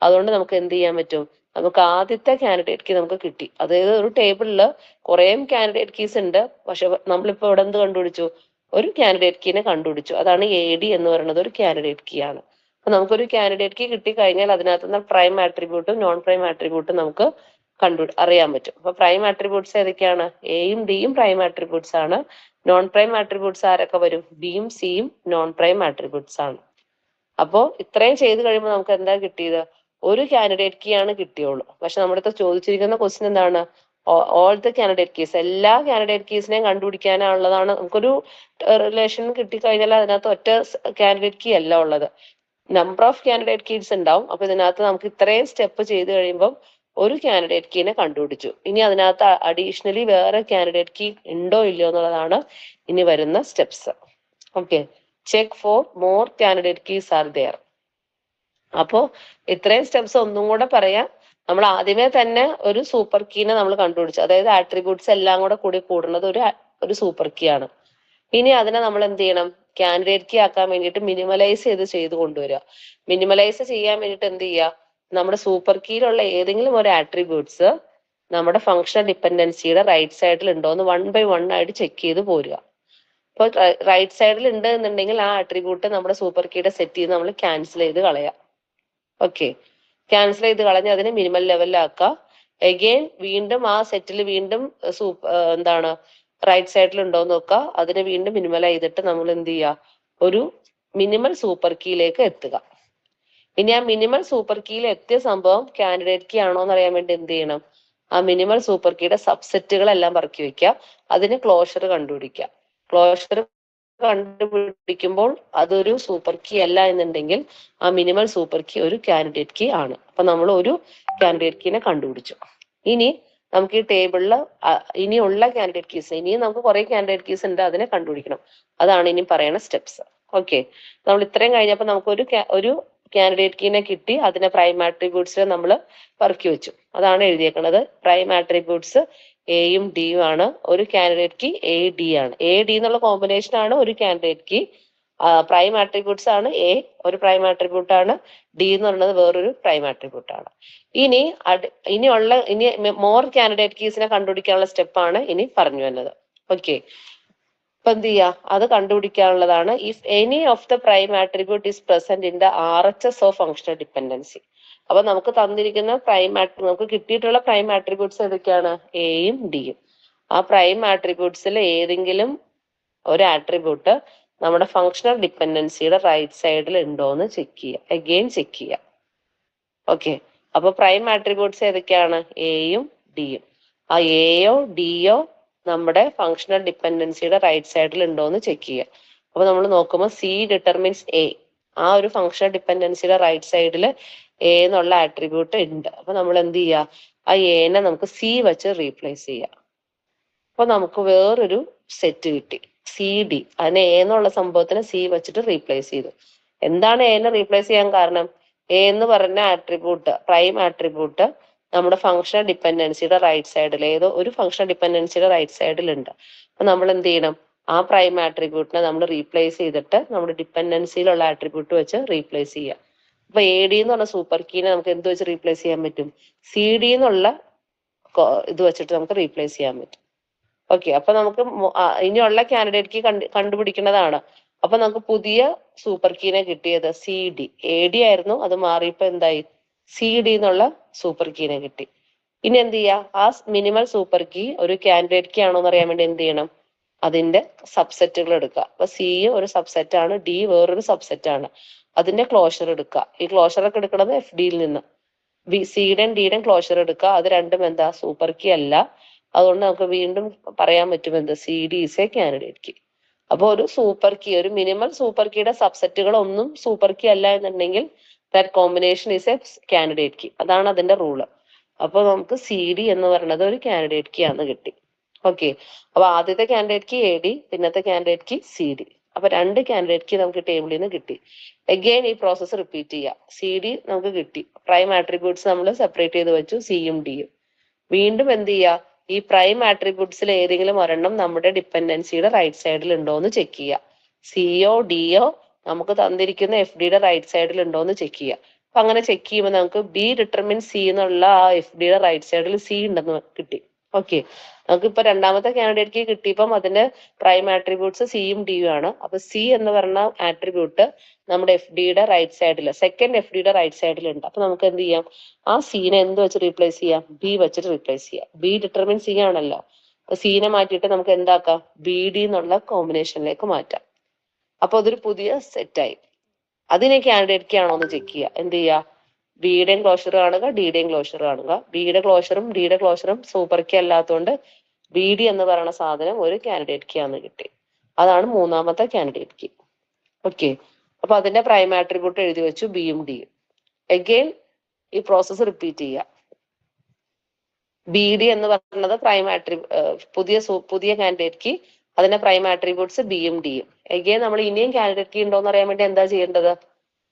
അതുകൊണ്ട് നമുക്ക് എന്ത് ചെയ്യാൻ പറ്റും? നമുക്ക് ആദ്യത്തെ കാൻഡിഡേറ്റ് കീ നമുക്ക് കിട്ടി. അതായത് ഒരു ടേബിളില് കുറേ കാൻഡിഡേറ്റ് കീസ് ഉണ്ട്. പക്ഷെ നമ്മളിപ്പോ ഇവിടെ എന്ത് കണ്ടുപിടിച്ചു? ഒരു കാൻഡിഡേറ്റ് കീനെ കണ്ടുപിടിച്ചു. അതാണ് എ ഡി എന്ന് പറയുന്നത് ഒരു കാൻഡിഡേറ്റ് കീ ആണ്. അപ്പൊ നമുക്കൊരു കാൻഡിഡേറ്റ് കീ കിട്ടിക്കഴിഞ്ഞാൽ അതിനകത്ത് നിന്ന് പ്രൈം ആട്രിബ്യൂട്ടും നോൺ പ്രൈം ആട്രിബ്യൂട്ടും നമുക്ക് അറിയാൻ പറ്റും. അപ്പൊ പ്രൈം ആട്രിബ്യൂട്ട്സ് ഏതൊക്കെയാണ്? എയും ഡിയും പ്രൈം ആട്രിബ്യൂട്ട്സ് ആണ്. നോൺ പ്രൈം ആട്രിബ്യൂട്ട്സ് ആരൊക്കെ വരും? ബിയും സിയും നോൺ പ്രൈം ആട്രിബ്യൂട്ട്സ് ആണ്. അപ്പോ ഇത്രയും ചെയ്ത് കഴിയുമ്പോൾ നമുക്ക് എന്താ കിട്ടിയത്? ഒരു കാൻഡിഡേറ്റ് കീ ആണ് കിട്ടിയുള്ളൂ. പക്ഷെ നമ്മുടെ അടുത്ത് ചോദിച്ചിരിക്കുന്ന ക്വസ്റ്റ്യൻ എന്താണ്? ഓൾ ദ കാൻഡിഡേറ്റ് കീസ്, എല്ലാ കാൻഡിഡേറ്റ് കീസിനെയും കണ്ടുപിടിക്കാനുള്ളതാണ്. നമുക്കൊരു റിലേഷൻ കിട്ടിക്കഴിഞ്ഞാൽ അതിനകത്ത് ഒറ്റ കാൻഡിഡേറ്റ് കീ അല്ല ഉള്ളത്, നമ്പർ ഓഫ് കാൻഡിഡേറ്റ് കീസ് ഉണ്ടാവും. അപ്പൊ ഇതിനകത്ത് നമുക്ക് ഇത്രയും സ്റ്റെപ്പ് ചെയ്ത് കഴിയുമ്പോൾ ഒരു കാൻഡിഡേറ്റ് കീനെ കണ്ടുപിടിച്ചു. ഇനി അതിനകത്ത് അഡീഷണലി വേറെ കാൻഡിഡേറ്റ് കീ ഉണ്ടോ ഇല്ലയോ എന്നുള്ളതാണ് ഇനി വരുന്ന steps. Okay, check for more candidate keys are there. അപ്പോ ഇത്രയും സ്റ്റെപ്സ് ഒന്നും കൂടെ പറയാം. നമ്മൾ ആദ്യമേ തന്നെ ഒരു സൂപ്പർ കീനെ നമ്മൾ കണ്ടുപിടിച്ചു. അതായത് ആട്രിബ്യൂട്ട്സ് എല്ലാം കൂടി കൂടുന്നത് ഒരു സൂപ്പർ കീ ആണ്. ഇനി അതിനെ നമ്മൾ എന്ത് ചെയ്യണം? കാൻഡിഡേറ്റ് കീ ആക്കാൻ വേണ്ടിയിട്ട് മിനിമലൈസ് ചെയ്ത് കൊണ്ടുവരിക. മിനിമലൈസ് ചെയ്യാൻ വേണ്ടിയിട്ട് എന്ത് ചെയ്യുക? നമ്മുടെ സൂപ്പർ കീയിലുള്ള ഏതെങ്കിലും ഒരു ആട്രിബ്യൂട്ട്സ് നമ്മുടെ ഫങ്ഷണൽ ഡിപ്പെൻഡൻസിയുടെ റൈറ്റ് സൈഡിൽ ഉണ്ടോ എന്ന് 1 by 1 ആയിട്ട് ചെക്ക് ചെയ്ത് പോരുക. ഇപ്പോൾ റൈറ്റ് സൈഡിൽ ഉണ്ട് എന്നുണ്ടെങ്കിൽ ആ ആട്രിബ്യൂട്ട് നമ്മുടെ സൂപ്പർ കീയുടെ സെറ്റ് ചെയ്ത് നമ്മൾ ക്യാൻസൽ ചെയ്ത് കളയാം. ഓക്കെ, ക്യാൻസൽ ചെയ്ത് കളഞ്ഞ് അതിനെ മിനിമൽ ലെവലിലാക്കുക. അഗെയിൻ വീണ്ടും ആ സെറ്റിൽ വീണ്ടും എന്താണ് റൈറ്റ് സൈഡിൽ ഉണ്ടോ എന്ന് നോക്കുക. അതിനെ വീണ്ടും മിനിമൽ ചെയ്തിട്ട് നമ്മൾ എന്ത് ചെയ്യുക? ഒരു മിനിമൽ സൂപ്പർ കീയിലേക്ക് എത്തുക. ഇനി ആ മിനിമൽ സൂപ്പർ കീയിൽ എത്തിയ സംഭവം കാൻഡിഡേറ്റ് കീ ആണോ എന്ന് അറിയാൻ വേണ്ടി എന്ത് ചെയ്യണം? ആ മിനിമൽ സൂപ്പർ കീയുടെ സബ്സെറ്റുകളെല്ലാം പറക്കി വെക്കുക. അതിന് ക്ലോഷർ കണ്ടുപിടിക്കുക. ക്ലോഷർ കണ്ടുപിടിക്കുമ്പോൾ അതൊരു സൂപ്പർ കീ അല്ല എന്നുണ്ടെങ്കിൽ ആ മിനിമൽ സൂപ്പർ കീ ഒരു കാൻഡിഡേറ്റ് കീ ആണ്. അപ്പൊ നമ്മൾ ഒരു കാൻഡിഡേറ്റ് കീനെ കണ്ടുപിടിച്ചു. ഇനി നമുക്ക് ഈ ടേബിളിൽ ഇനിയുള്ള കാൻഡിഡേറ്റ് കീസ്, ഇനിയും നമുക്ക് കുറെ കാൻഡിഡേറ്റ് കീസ് ഉണ്ട്, അതിനെ കണ്ടുപിടിക്കണം. അതാണ് ഇനി പറയുന്ന സ്റ്റെപ്സ്. ഓക്കെ, നമ്മൾ ഇത്രയും കഴിഞ്ഞപ്പോൾ നമുക്ക് ഒരു കാൻഡിഡേറ്റ് കീനെ കിട്ടി. അതിനെ പ്രൈം ആട്രിബ്യൂട്ട്സ് നമ്മൾ പറക്കി വെച്ചു. അതാണ് എഴുതിയേക്കുന്നത്. പ്രൈം ആട്രിബ്യൂട്ട്സ് എയും ഡിയും ആണ്. ഒരു കാൻഡിഡേറ്റ് കീ എ ഡി ആണ്. എ ഡി എന്നുള്ള കോമ്പിനേഷൻ ആണ് ഒരു കാൻഡിഡേറ്റ് കീ. പ്രൈം ആട്രിബ്യൂട്ട്സ് ആണ് എ ഒരു പ്രൈം ആട്രിബ്യൂട്ട് ആണ്, ഡി എന്ന് പറയുന്നത് വേറൊരു പ്രൈം ആട്രിബ്യൂട്ട് ആണ്. ഇനി ഇനി മോർ കാൻഡിഡേറ്റ് കീസിനെ കണ്ടുപിടിക്കാനുള്ള സ്റ്റെപ്പാണ് ഇനി പറഞ്ഞു വന്നത്. ഓക്കെ, അപ്പൊ എന്ത് ചെയ്യാ, അത് കണ്ടുപിടിക്കാനുള്ളതാണ്. If any of the prime attribute is present in the RHS of functional dependency. അപ്പൊ നമുക്ക് തന്നിരിക്കുന്ന നമുക്ക് കിട്ടിയിട്ടുള്ള പ്രൈം ആട്രിബ്യൂട്ട്സ് ഏതൊക്കെയാണ്? എയും ഡിയും. ആ പ്രൈം ആട്രിബ്യൂട്ട്സിൽ ഏതെങ്കിലും ഒരു ആട്രിബ്യൂട്ട് നമ്മുടെ ഫങ്ഷണൽ ഡിപ്പെൻഡൻസിയുടെ റൈറ്റ് സൈഡിൽ ഉണ്ടോ എന്ന് ചെക്ക് ചെയ്യുക, അഗെയിൻ ചെക്ക് ചെയ്യുക. ഓക്കെ, അപ്പൊ പ്രൈം ആട്രിബ്യൂട്ട്സ് ഏതൊക്കെയാണ്? എയും ഡിയും. ആ എയോ ഡിയോ നമ്മുടെ ഫങ്ഷണൽ ഡിപ്പെൻഡൻസിയുടെ റൈറ്റ് സൈഡിൽ ഉണ്ടോ എന്ന് ചെക്ക് ചെയ്യുക. അപ്പൊ നമ്മൾ നോക്കുമ്പോൾ സി ഡിറ്റർമിൻസ് എ, ആ ഒരു ഫങ്ഷണൽ ഡിപ്പെൻഡൻസിയുടെ റൈറ്റ് സൈഡിൽ എ എന്നുള്ള ആട്രിബ്യൂട്ട് ഉണ്ട്. അപ്പൊ നമ്മൾ എന്ത് ചെയ്യുക, ആ എനെ നമുക്ക് സി വെച്ച് റീപ്ലേസ് ചെയ്യാം. അപ്പൊ നമുക്ക് വേറൊരു സെറ്റ് കിട്ടി, സി ഡി. അതിനെ എ എന്നുള്ള സംഭവത്തിന് സി വെച്ചിട്ട് റീപ്ലേസ് ചെയ്തു. എന്താണ് എനെ റീപ്ലേസ് ചെയ്യാൻ കാരണം? എ എന്ന് പറഞ്ഞ ആട്രിബ്യൂട്ട്, പ്രൈം ആട്രിബ്യൂട്ട് നമ്മുടെ ഫങ്ഷണൽ ഡിപ്പെൻഡൻസിയുടെ റൈറ്റ് സൈഡിൽ, ഏതോ ഒരു ഫങ്ഷണൽ ഡിപ്പെൻഡൻസിയുടെ റൈറ്റ് സൈഡിൽ ഉണ്ട്. അപ്പൊ നമ്മൾ എന്ത് ചെയ്യണം, ആ പ്രൈം ആട്രിബ്യൂട്ടിനെ നമ്മൾ റീപ്ലേസ് ചെയ്തിട്ട് നമ്മുടെ ഡിപ്പെൻഡൻസിയിലുള്ള ആട്രിബ്യൂട്ട് വെച്ച് റീപ്ലേസ് ചെയ്യുക. അപ്പൊ എ ഡി എന്ന് പറഞ്ഞ സൂപ്പർ കീനെ നമുക്ക് എന്ത് വെച്ച് റീപ്ലേസ് ചെയ്യാൻ പറ്റും? സി ഡി എന്നുള്ള ഇത് വെച്ചിട്ട് നമുക്ക് റീപ്ലേസ് ചെയ്യാൻ പറ്റും. ഓക്കെ, അപ്പൊ നമുക്ക് ഇനിയുള്ള കാൻഡിഡേറ്റ് കീ കണ്ടുപിടിക്കുന്നതാണ്. അപ്പൊ നമുക്ക് പുതിയ സൂപ്പർ കീനെ കിട്ടിയത് സി ഡി. എ ഡി ആയിരുന്നു, അത് മാറിയപ്പോ എന്തായി? സി ഡി എന്നുള്ള സൂപ്പർ കീനെ കിട്ടി. ഇനി എന്ത് ചെയ്യാ, ആ മിനിമൽ സൂപ്പർ കീ ഒരു കാൻഡിഡേറ്റ് കീ ആണോ എന്ന് അറിയാൻ വേണ്ടി എന്ത് ചെയ്യണം? അതിന്റെ സബ്സെറ്റുകൾ എടുക്കുക. അപ്പൊ സി ഒരു സബ്സെറ്റ് ആണ്, ഡി വേറൊരു സബ്സെറ്റ് ആണ്. അതിന്റെ ക്ലോഷർ എടുക്കുക. ഈ ക്ലോഷർ ഒക്കെ എടുക്കുന്നത് എഫ് ഡിയിൽ നിന്ന്. സിയുടെയും ഡിയുടെയും ക്ലോഷർ എടുക്കുക. അത് രണ്ടും എന്താ? സൂപ്പർ കീ അല്ല. അതുകൊണ്ട് നമുക്ക് വീണ്ടും പറയാൻ പറ്റും എന്ത്? C D is a candidate key. അപ്പൊ ഒരു സൂപ്പർ കീ, ഒരു മിനിമൽ സൂപ്പർ കീയുടെ സബ്സെറ്റുകൾ ഒന്നും സൂപ്പർ കീ അല്ല എന്നുണ്ടെങ്കിൽ that combination is a candidate key. അതാണ് അതിന്റെ റൂള്. അപ്പൊ നമുക്ക് സി ഡി എന്ന് പറയുന്നത് ഒരു കാൻഡിഡേറ്റ് കീ ആണെന്ന് കിട്ടി. ഓക്കെ, അപ്പൊ ആദ്യത്തെ കാൻഡിഡേറ്റ് കീ എ ഡി, പിന്നത്തെ കാൻഡിഡേറ്റ് കീ സി ഡി. അപ്പൊ രണ്ട് കാൻഡിഡേറ്റ് കീ നമുക്ക് ടേബിളിൽ നിന്ന് കിട്ടി. അഗെയിൻ ഈ പ്രോസസ്സ് റിപ്പീറ്റ് ചെയ്യാം. സി ഡി നമുക്ക് കിട്ടി, പ്രൈം ആട്രിബ്യൂട്ട്സ് നമ്മൾ സെപ്പറേറ്റ് ചെയ്ത് വെച്ചു, സിയും ഡിയും. വീണ്ടും എന്ത് ചെയ്യുക, ഈ പ്രൈം ആട്രിബ്യൂട്ട്സിൽ ഏതെങ്കിലും ഒരെണ്ണം നമ്മുടെ ഡിപ്പെൻഡൻസിയുടെ റൈറ്റ് സൈഡിൽ ഉണ്ടോ എന്ന് ചെക്ക് ചെയ്യുക. സിയോ ഡിയോ നമുക്ക് തന്നിരിക്കുന്ന എഫ് ഡിയുടെ റൈറ്റ് സൈഡിൽ ഉണ്ടോ എന്ന് ചെക്ക് ചെയ്യുക. അപ്പൊ അങ്ങനെ ചെക്ക് ചെയ്യുമ്പോൾ നമുക്ക് ബി ഡിറ്റർമിൻ സി എന്നുള്ള ആ എഫ് ഡിയുടെ റൈറ്റ് സൈഡിൽ സി ഉണ്ടെന്ന് കിട്ടി. ഓക്കെ, നമുക്കിപ്പോ രണ്ടാമത്തെ കാൻഡിഡേറ്റ് കീ കിട്ടിയപ്പം അതിന്റെ പ്രൈം ആട്രിബ്യൂട്ട്സ് സിയും ഡിയും ആണ്. അപ്പൊ സി എന്ന് പറഞ്ഞ ആട്രിബ്യൂട്ട് നമ്മുടെ എഫ് ഡിയുടെ റൈറ്റ് സൈഡിൽ, സെക്കൻഡ് എഫ് ഡിയുടെ റൈറ്റ് സൈഡിൽ ഉണ്ട്. അപ്പൊ നമുക്ക് എന്ത് ചെയ്യാം, ആ സീനെ എന്ത് വെച്ച് റീപ്ലേസ് ചെയ്യാം? ബി വെച്ചിട്ട് റീപ്ലേസ് ചെയ്യാം. ബി ഡിറ്റർമിൻ സി ആണല്ലോ. അപ്പൊ സീനെ മാറ്റിയിട്ട് നമുക്ക് എന്താക്കാം? ബി ഡി എന്നുള്ള കോമ്പിനേഷനിലേക്ക് മാറ്റാം. അപ്പൊ അതൊരു പുതിയ സെറ്റായി. അതിനെ കാൻഡിഡേറ്റ് കീ ആണോ എന്ന് ചെക്ക് ചെയ്യുക. എന്ത് ചെയ്യുക? ബിയുടെയും ക്ലോഷർ കാണുക, ഡിയുടെയും ക്ലോഷർ കാണുക. ബിയുടെ ക്ലോഷറും ഡിയുടെ ക്ലോഷറും സൂപ്പർ കീ അല്ലാത്തതുകൊണ്ട് ബി ഡി എന്ന് പറയുന്ന സാധനം ഒരു കാൻഡിഡേറ്റ് കീ ആണെന്ന് കിട്ടി. അതാണ് മൂന്നാമത്തെ കാൻഡിഡേറ്റ് കീ. ഓക്കെ, അപ്പൊ അതിന്റെ പ്രൈം ആട്രിബ്യൂട്ട് എഴുതി വെച്ചു, ബിയും ഡിയും. അഗെയിൻ ഈ പ്രോസസ്സ് റിപ്പീറ്റ് ചെയ്യുക. ബി ഡി എന്ന് പറയുന്നത് പ്രൈം പുതിയ കാൻഡിഡേറ്റ് കീ, അതിന്റെ പ്രൈം ആട്രിബ്യൂട്ട്സ് ബിയും ഡിയും. അഗെയിൻ നമ്മൾ ഇനിയും കാൻഡിഡേറ്റ് കീ ഉണ്ടോ എന്ന് അറിയാൻ വേണ്ടി എന്താ ചെയ്യേണ്ടത്?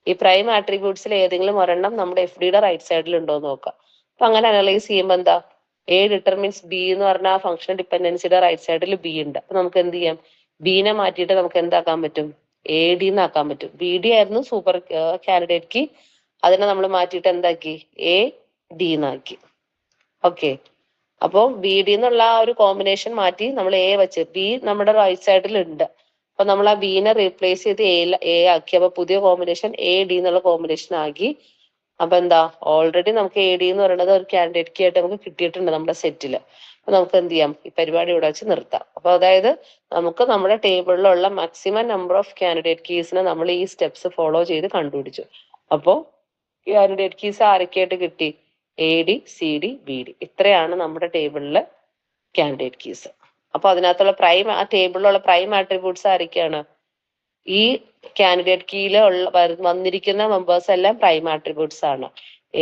ഈ പ്രൈം ആട്രിബ്യൂട്ട്സിൽ ഏതെങ്കിലും ഒരെണ്ണം നമ്മുടെ എഫ് ഡിയുടെ റൈറ്റ് സൈഡിൽ ഉണ്ടോ എന്ന് നോക്കാം. അപ്പൊ അങ്ങനെ അനലൈസ് ചെയ്യുമ്പോൾ എന്താ? എ ഡിറ്റർമിൻസ് ബി എന്ന് പറഞ്ഞ ആ ഫംഗ്ഷൻ ഡിപ്പെൻഡൻസിയുടെ റൈറ്റ് സൈഡിൽ ബി ഉണ്ട്. അപ്പൊ നമുക്ക് എന്ത് ചെയ്യാം? ബിനെ മാറ്റിയിട്ട് നമുക്ക് എന്താക്കാൻ പറ്റും? എ ഡി എന്നാക്കാൻ പറ്റും. ബി ഡി ആയിരുന്നു സൂപ്പർ കാൻഡിഡേറ്റ് കീ, അതിനെ നമ്മൾ മാറ്റിയിട്ട് എന്താക്കി? എ ഡി എന്നാക്കി. ഓക്കെ, അപ്പോൾ ബി ഡി എന്നുള്ള ആ ഒരു കോമ്പിനേഷൻ മാറ്റി നമ്മൾ എ വെച്ച്, ബി നമ്മുടെ റൈറ്റ് സൈഡിൽ ഉണ്ട്. അപ്പൊ നമ്മൾ ആ ബിനെ റീപ്ലേസ് ചെയ്ത് എ ആക്കി. അപ്പൊ പുതിയ കോമ്പിനേഷൻ എ ഡി എന്നുള്ള കോമ്പിനേഷൻ ആക്കി. അപ്പൊ എന്താ? ഓൾറെഡി നമുക്ക് എ ഡി എന്ന് പറയുന്നത് ഒരു കാൻഡിഡേറ്റ് കീ ആയിട്ട് നമുക്ക് കിട്ടിയിട്ടുണ്ട് നമ്മുടെ സെറ്റിൽ. അപ്പൊ നമുക്ക് എന്ത് ചെയ്യാം? ഈ പരിപാടി ഇവിടെ വെച്ച് നിർത്താം. അപ്പൊ അതായത് നമുക്ക് നമ്മുടെ ടേബിളിലുള്ള മാക്സിമം നമ്പർ ഓഫ് കാൻഡിഡേറ്റ് കീസിനെ നമ്മൾ ഈ സ്റ്റെപ്സ് ഫോളോ ചെയ്ത് കണ്ടുപിടിച്ചു. അപ്പോ കാൻഡിഡേറ്റ് കീസ് ആരൊക്കെയായിട്ട് കിട്ടി? A D, C D, B D. ഇത്രയാണ് നമ്മുടെ ടേബിളിലെ കാൻഡിഡേറ്റ് കീസ്. അപ്പൊ അതിനകത്തുള്ള ആ ടേബിളിലുള്ള പ്രൈം ആട്രിബ്യൂട്ട്സ് ആരൊക്കെയാണ്? ഈ കാൻഡിഡേറ്റ് കീയിൽ വന്നിരിക്കുന്ന മെമ്പേഴ്സ് എല്ലാം പ്രൈം ആട്രിബ്യൂട്ട്സ് ആണ്.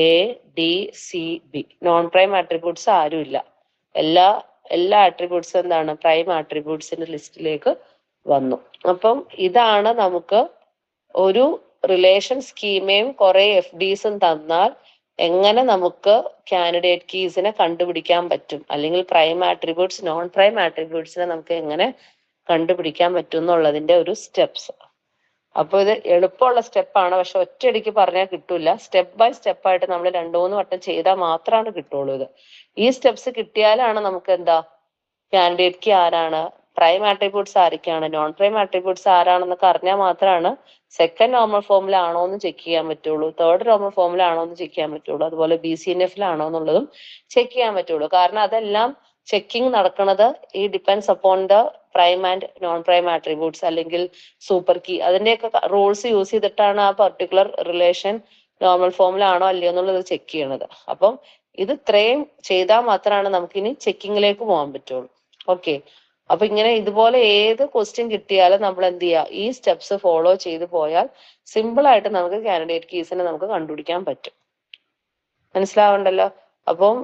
A D C B. Non prime attributes ആരുമില്ല. എല്ലാ ആട്രിബ്യൂട്ട്സും എന്താണ്? പ്രൈം ആട്രിബ്യൂട്ട്സിന്റെ ലിസ്റ്റിലേക്ക് വന്നു. അപ്പം ഇതാണ് നമുക്ക് ഒരു റിലേഷൻ സ്കീമയും കുറെ എഫ് ഡിസും തന്നാൽ എങ്ങനെ നമുക്ക് കാൻഡിഡേറ്റ് കീസിനെ കണ്ടുപിടിക്കാൻ പറ്റും, അല്ലെങ്കിൽ പ്രൈം ആട്രിബ്യൂട്ട്സ് നോൺ പ്രൈം ആട്രിബ്യൂട്ട്സിനെ നമുക്ക് എങ്ങനെ കണ്ടുപിടിക്കാൻ പറ്റും എന്നുള്ളതിന്റെ ഒരു സ്റ്റെപ്സ്. അപ്പൊ ഇത് എളുപ്പമുള്ള സ്റ്റെപ്പാണ്, പക്ഷെ ഒറ്റയടിക്ക് പറഞ്ഞാൽ കിട്ടൂല. സ്റ്റെപ്പ് ബൈ സ്റ്റെപ്പ് ആയിട്ട് നമ്മൾ 2-3 വട്ടം ചെയ്താൽ മാത്രമാണ് കിട്ടുള്ളൂ ഇത്. ഈ സ്റ്റെപ്സ് കിട്ടിയാലാണ് നമുക്ക് എന്താ കാൻഡിഡേറ്റ് കീ ആരാണ്, പ്രൈം ആട്രിബ്യൂട്ട്സ് ആരൊക്കെയാണ്, നോൺ പ്രൈം ആട്രിബ്യൂട്ട്സ് ആരാണെന്നൊക്കെ അറിഞ്ഞാൽ മാത്രമാണ് സെക്കൻഡ് നോർമൽ ഫോമിൽ ആണോ എന്ന് ചെക്ക് ചെയ്യാൻ പറ്റുള്ളൂ, തേർഡ് നോർമൽ ഫോമിൽ ആണോ എന്ന് ചെക്ക് ചെയ്യാൻ പറ്റുള്ളൂ, അതുപോലെ BCNF-ലാണോ എന്നുള്ളതും ചെക്ക് ചെയ്യാൻ പറ്റുള്ളൂ. കാരണം അതെല്ലാം ചെക്കിംഗ് നടക്കുന്നത് ഈ depends upon the prime and non prime attributes അല്ലെങ്കിൽ സൂപ്പർ കീ, അതിന്റെയൊക്കെ റൂൾസ് യൂസ് ചെയ്തിട്ടാണ് ആ പെർട്ടിക്കുലർ റിലേഷൻ നോർമൽ ഫോമിലാണോ അല്ലയോ എന്നുള്ളത് ചെക്ക് ചെയ്യണത്. അപ്പം ഇത് ഇത്രയും ചെയ്താൽ മാത്രമാണ് നമുക്കിനി ചെക്കിങ്ങിലേക്ക് പോകാൻ പറ്റുള്ളൂ. ഓക്കെ, അപ്പൊ ഇങ്ങനെ ഇതുപോലെ ഏത് ക്വസ്റ്റ്യൻ കിട്ടിയാലും നമ്മൾ എന്ത് ചെയ്യുക, ഈ സ്റ്റെപ്സ് ഫോളോ ചെയ്ത് പോയാൽ സിമ്പിൾ ആയിട്ട് നമുക്ക് കാൻഡിഡേറ്റ് കീസിനെ നമുക്ക് കണ്ടുപിടിക്കാൻ പറ്റും. മനസ്സിലാവണ്ടല്ലോ? അപ്പം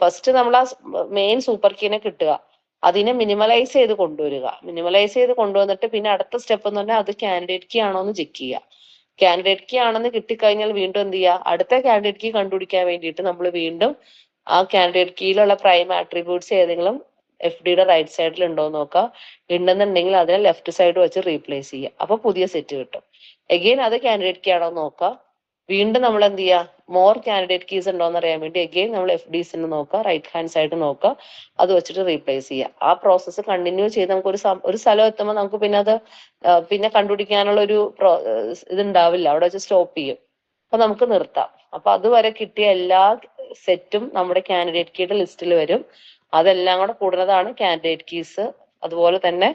ഫസ്റ്റ് നമ്മൾ ആ മെയിൻ സൂപ്പർ കീനെ കിട്ടുക, അതിനെ മിനിമലൈസ് ചെയ്ത് കൊണ്ടുവരിക, മിനിമലൈസ് ചെയ്ത് കൊണ്ടുവന്നിട്ട് പിന്നെ അടുത്ത സ്റ്റെപ്പ് എന്ന് പറഞ്ഞാൽ അത് കാൻഡിഡേറ്റ് കീ ആണോ എന്ന് ചെക്ക് ചെയ്യുക. കാൻഡിഡേറ്റ് കീ ആണെന്ന് കിട്ടിക്കഴിഞ്ഞാൽ വീണ്ടും എന്ത് ചെയ്യുക, അടുത്ത കാൻഡിഡേറ്റ് കീ കണ്ടുപിടിക്കാൻ വേണ്ടിയിട്ട് നമ്മൾ വീണ്ടും ആ കാൻഡിഡേറ്റ് കീയിലുള്ള പ്രൈം ആട്രിബ്യൂട്ട്സ് ഏതെങ്കിലും FDയുടെ റൈറ്റ് സൈഡിൽ ഉണ്ടോ എന്ന് നോക്കുക. ഉണ്ടെന്നുണ്ടെങ്കിൽ അതിനെ ലെഫ്റ്റ് സൈഡ് വെച്ച് റീപ്ലേസ് ചെയ്യുക, അപ്പൊ പുതിയ സെറ്റ് കിട്ടും. എഗെയിൻ അത് കാൻഡിഡേറ്റ് കീ ആണോ എന്ന് നോക്കുക. വീണ്ടും നമ്മൾ എന്ത് ചെയ്യുക, മോർ കാൻഡിഡേറ്റ് കീസ് ഉണ്ടോ എന്ന് അറിയാൻ വേണ്ടി എഗെയിൻ നമ്മൾ FDs നോക്കുക, റൈറ്റ് ഹാൻഡ് സൈഡ് നോക്കുക, അത് വെച്ചിട്ട് റീപ്ലേസ് ചെയ്യുക. ആ പ്രോസസ്സ് കണ്ടിന്യൂ ചെയ്ത് നമുക്ക് ഒരു സ്ഥലം എത്തുമ്പോൾ നമുക്ക് പിന്നെ അത് പിന്നെ കണ്ടുപിടിക്കാനുള്ള ഒരു ഇതുണ്ടാവില്ല, അവിടെ വെച്ച് സ്റ്റോപ്പ് ചെയ്യും. അപ്പൊ നമുക്ക് നിർത്താം. അപ്പൊ അതുവരെ കിട്ടിയ എല്ലാ സെറ്റും നമ്മുടെ കാൻഡിഡേറ്റ് കീയുടെ ലിസ്റ്റിൽ വരും. അതെല്ലാം കൂടെ കൂടുന്നതാണ് കാൻഡിഡേറ്റ് കീസ്. അതുപോലെ തന്നെ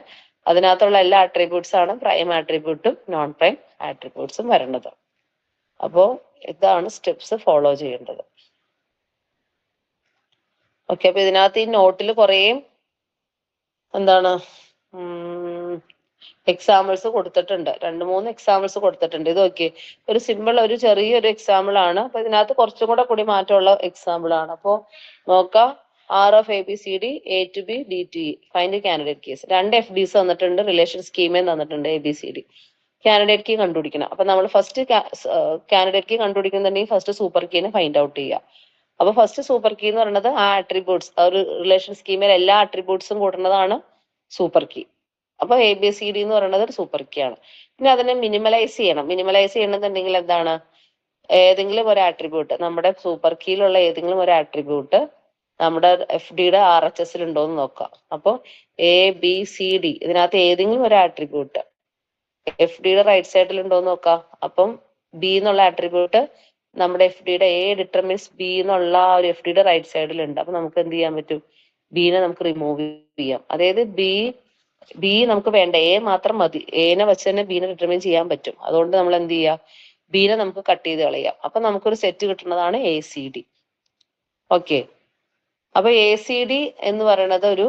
അതിനകത്തുള്ള എല്ലാ ആട്രിബ്യൂട്ട്സ് ആണ് പ്രൈം ആട്രിബ്യൂട്ടും നോൺ പ്രൈം ആട്രിബ്യൂട്ട്സും വരേണ്ടത്. അപ്പോ ഇതാണ് സ്റ്റെപ്സ് ഫോളോ ചെയ്യേണ്ടത്. ഓക്കെ, അപ്പൊ ഇതിനകത്ത് ഈ നോട്ടിൽ കുറേ എന്താണ് എക്സാമ്പിൾസ് കൊടുത്തിട്ടുണ്ട്, 2-3 എക്സാമ്പിൾസ് കൊടുത്തിട്ടുണ്ട്. ഇത് നോക്കിയേ, ഒരു സിമ്പിൾ ഒരു ചെറിയൊരു എക്സാമ്പിൾ ആണ്. അപ്പൊ ഇതിനകത്ത് കുറച്ചും കൂടി മാറ്റമുള്ള എക്സാമ്പിൾ ആണ്. അപ്പോ നോക്കാം, R of ABCD A to B D to E find candidate keys. 2 FDs തന്നിട്ടുണ്ട്, റിലേഷൻ സ്കീമയും തന്നിട്ടുണ്ട്, ABCD. കാൻഡിഡേറ്റ് കീ കണ്ടുപിടിക്കണം. അപ്പൊ നമ്മൾ ഫസ്റ്റ് കാൻഡിഡേറ്റ് കീ കണ്ടുപിടിക്കുന്നുണ്ടെങ്കിൽ ഫസ്റ്റ് സൂപ്പർ കീനെ ഫൈൻഡ് ഔട്ട് ചെയ്യുക. അപ്പൊ ഫസ്റ്റ് സൂപ്പർ കീ എന്ന് പറയുന്നത് ആ ആട്രിബ്യൂട്ട്സ്, ഒരു റിലേഷൻ സ്കീമിൽ എല്ലാ ആട്രിബ്യൂട്ട്സും കൂടുന്നതാണ് സൂപ്പർ കീ. അപ്പൊ ABCD എന്ന് പറയുന്നത് ഒരു സൂപ്പർ കീ ആണ്. പിന്നെ അതിനെ മിനിമലൈസ് ചെയ്യണം. മിനിമലൈസ് ചെയ്യണമെന്നുണ്ടെങ്കിൽ എന്താണ്, ഏതെങ്കിലും ഒരു ആട്രിബ്യൂട്ട്, നമ്മുടെ സൂപ്പർ കീയിലുള്ള ഏതെങ്കിലും ഒരു ആട്രിബ്യൂട്ട് നമ്മുടെ FDയുടെ RHSൽ ഉണ്ടോ എന്ന് നോക്കാം. അപ്പൊ ABCD ഇതിനകത്ത് ഏതെങ്കിലും ഒരു ആട്രിബ്യൂട്ട് FDയുടെ റൈറ്റ് സൈഡിൽ ഉണ്ടോ എന്ന് നോക്കാം. അപ്പം B എന്നുള്ള ആട്രിബ്യൂട്ട് നമ്മുടെ FDയുടെ A ഡിറ്റർമിൻസ് B എന്നുള്ള ഒരു FDയുടെ റൈറ്റ് സൈഡിൽ ഉണ്ട്. അപ്പൊ നമുക്ക് എന്ത് ചെയ്യാൻ പറ്റും, ബിനെ നമുക്ക് റിമൂവ് ചെയ്യാം. അതായത് ബി നമുക്ക് വേണ്ട, A മാത്രം മതി. Aനെ വെച്ച് തന്നെ ബിനെ ഡിറ്റർമിൻ ചെയ്യാൻ പറ്റും. അതുകൊണ്ട് നമ്മൾ എന്ത് ചെയ്യാം, ബിനെ നമുക്ക് കട്ട് ചെയ്ത് കളയാം. അപ്പൊ നമുക്കൊരു സെറ്റ് കിട്ടുന്നതാണ് ACD. ഓക്കെ, അപ്പൊ ACD എന്ന് പറയുന്നത് ഒരു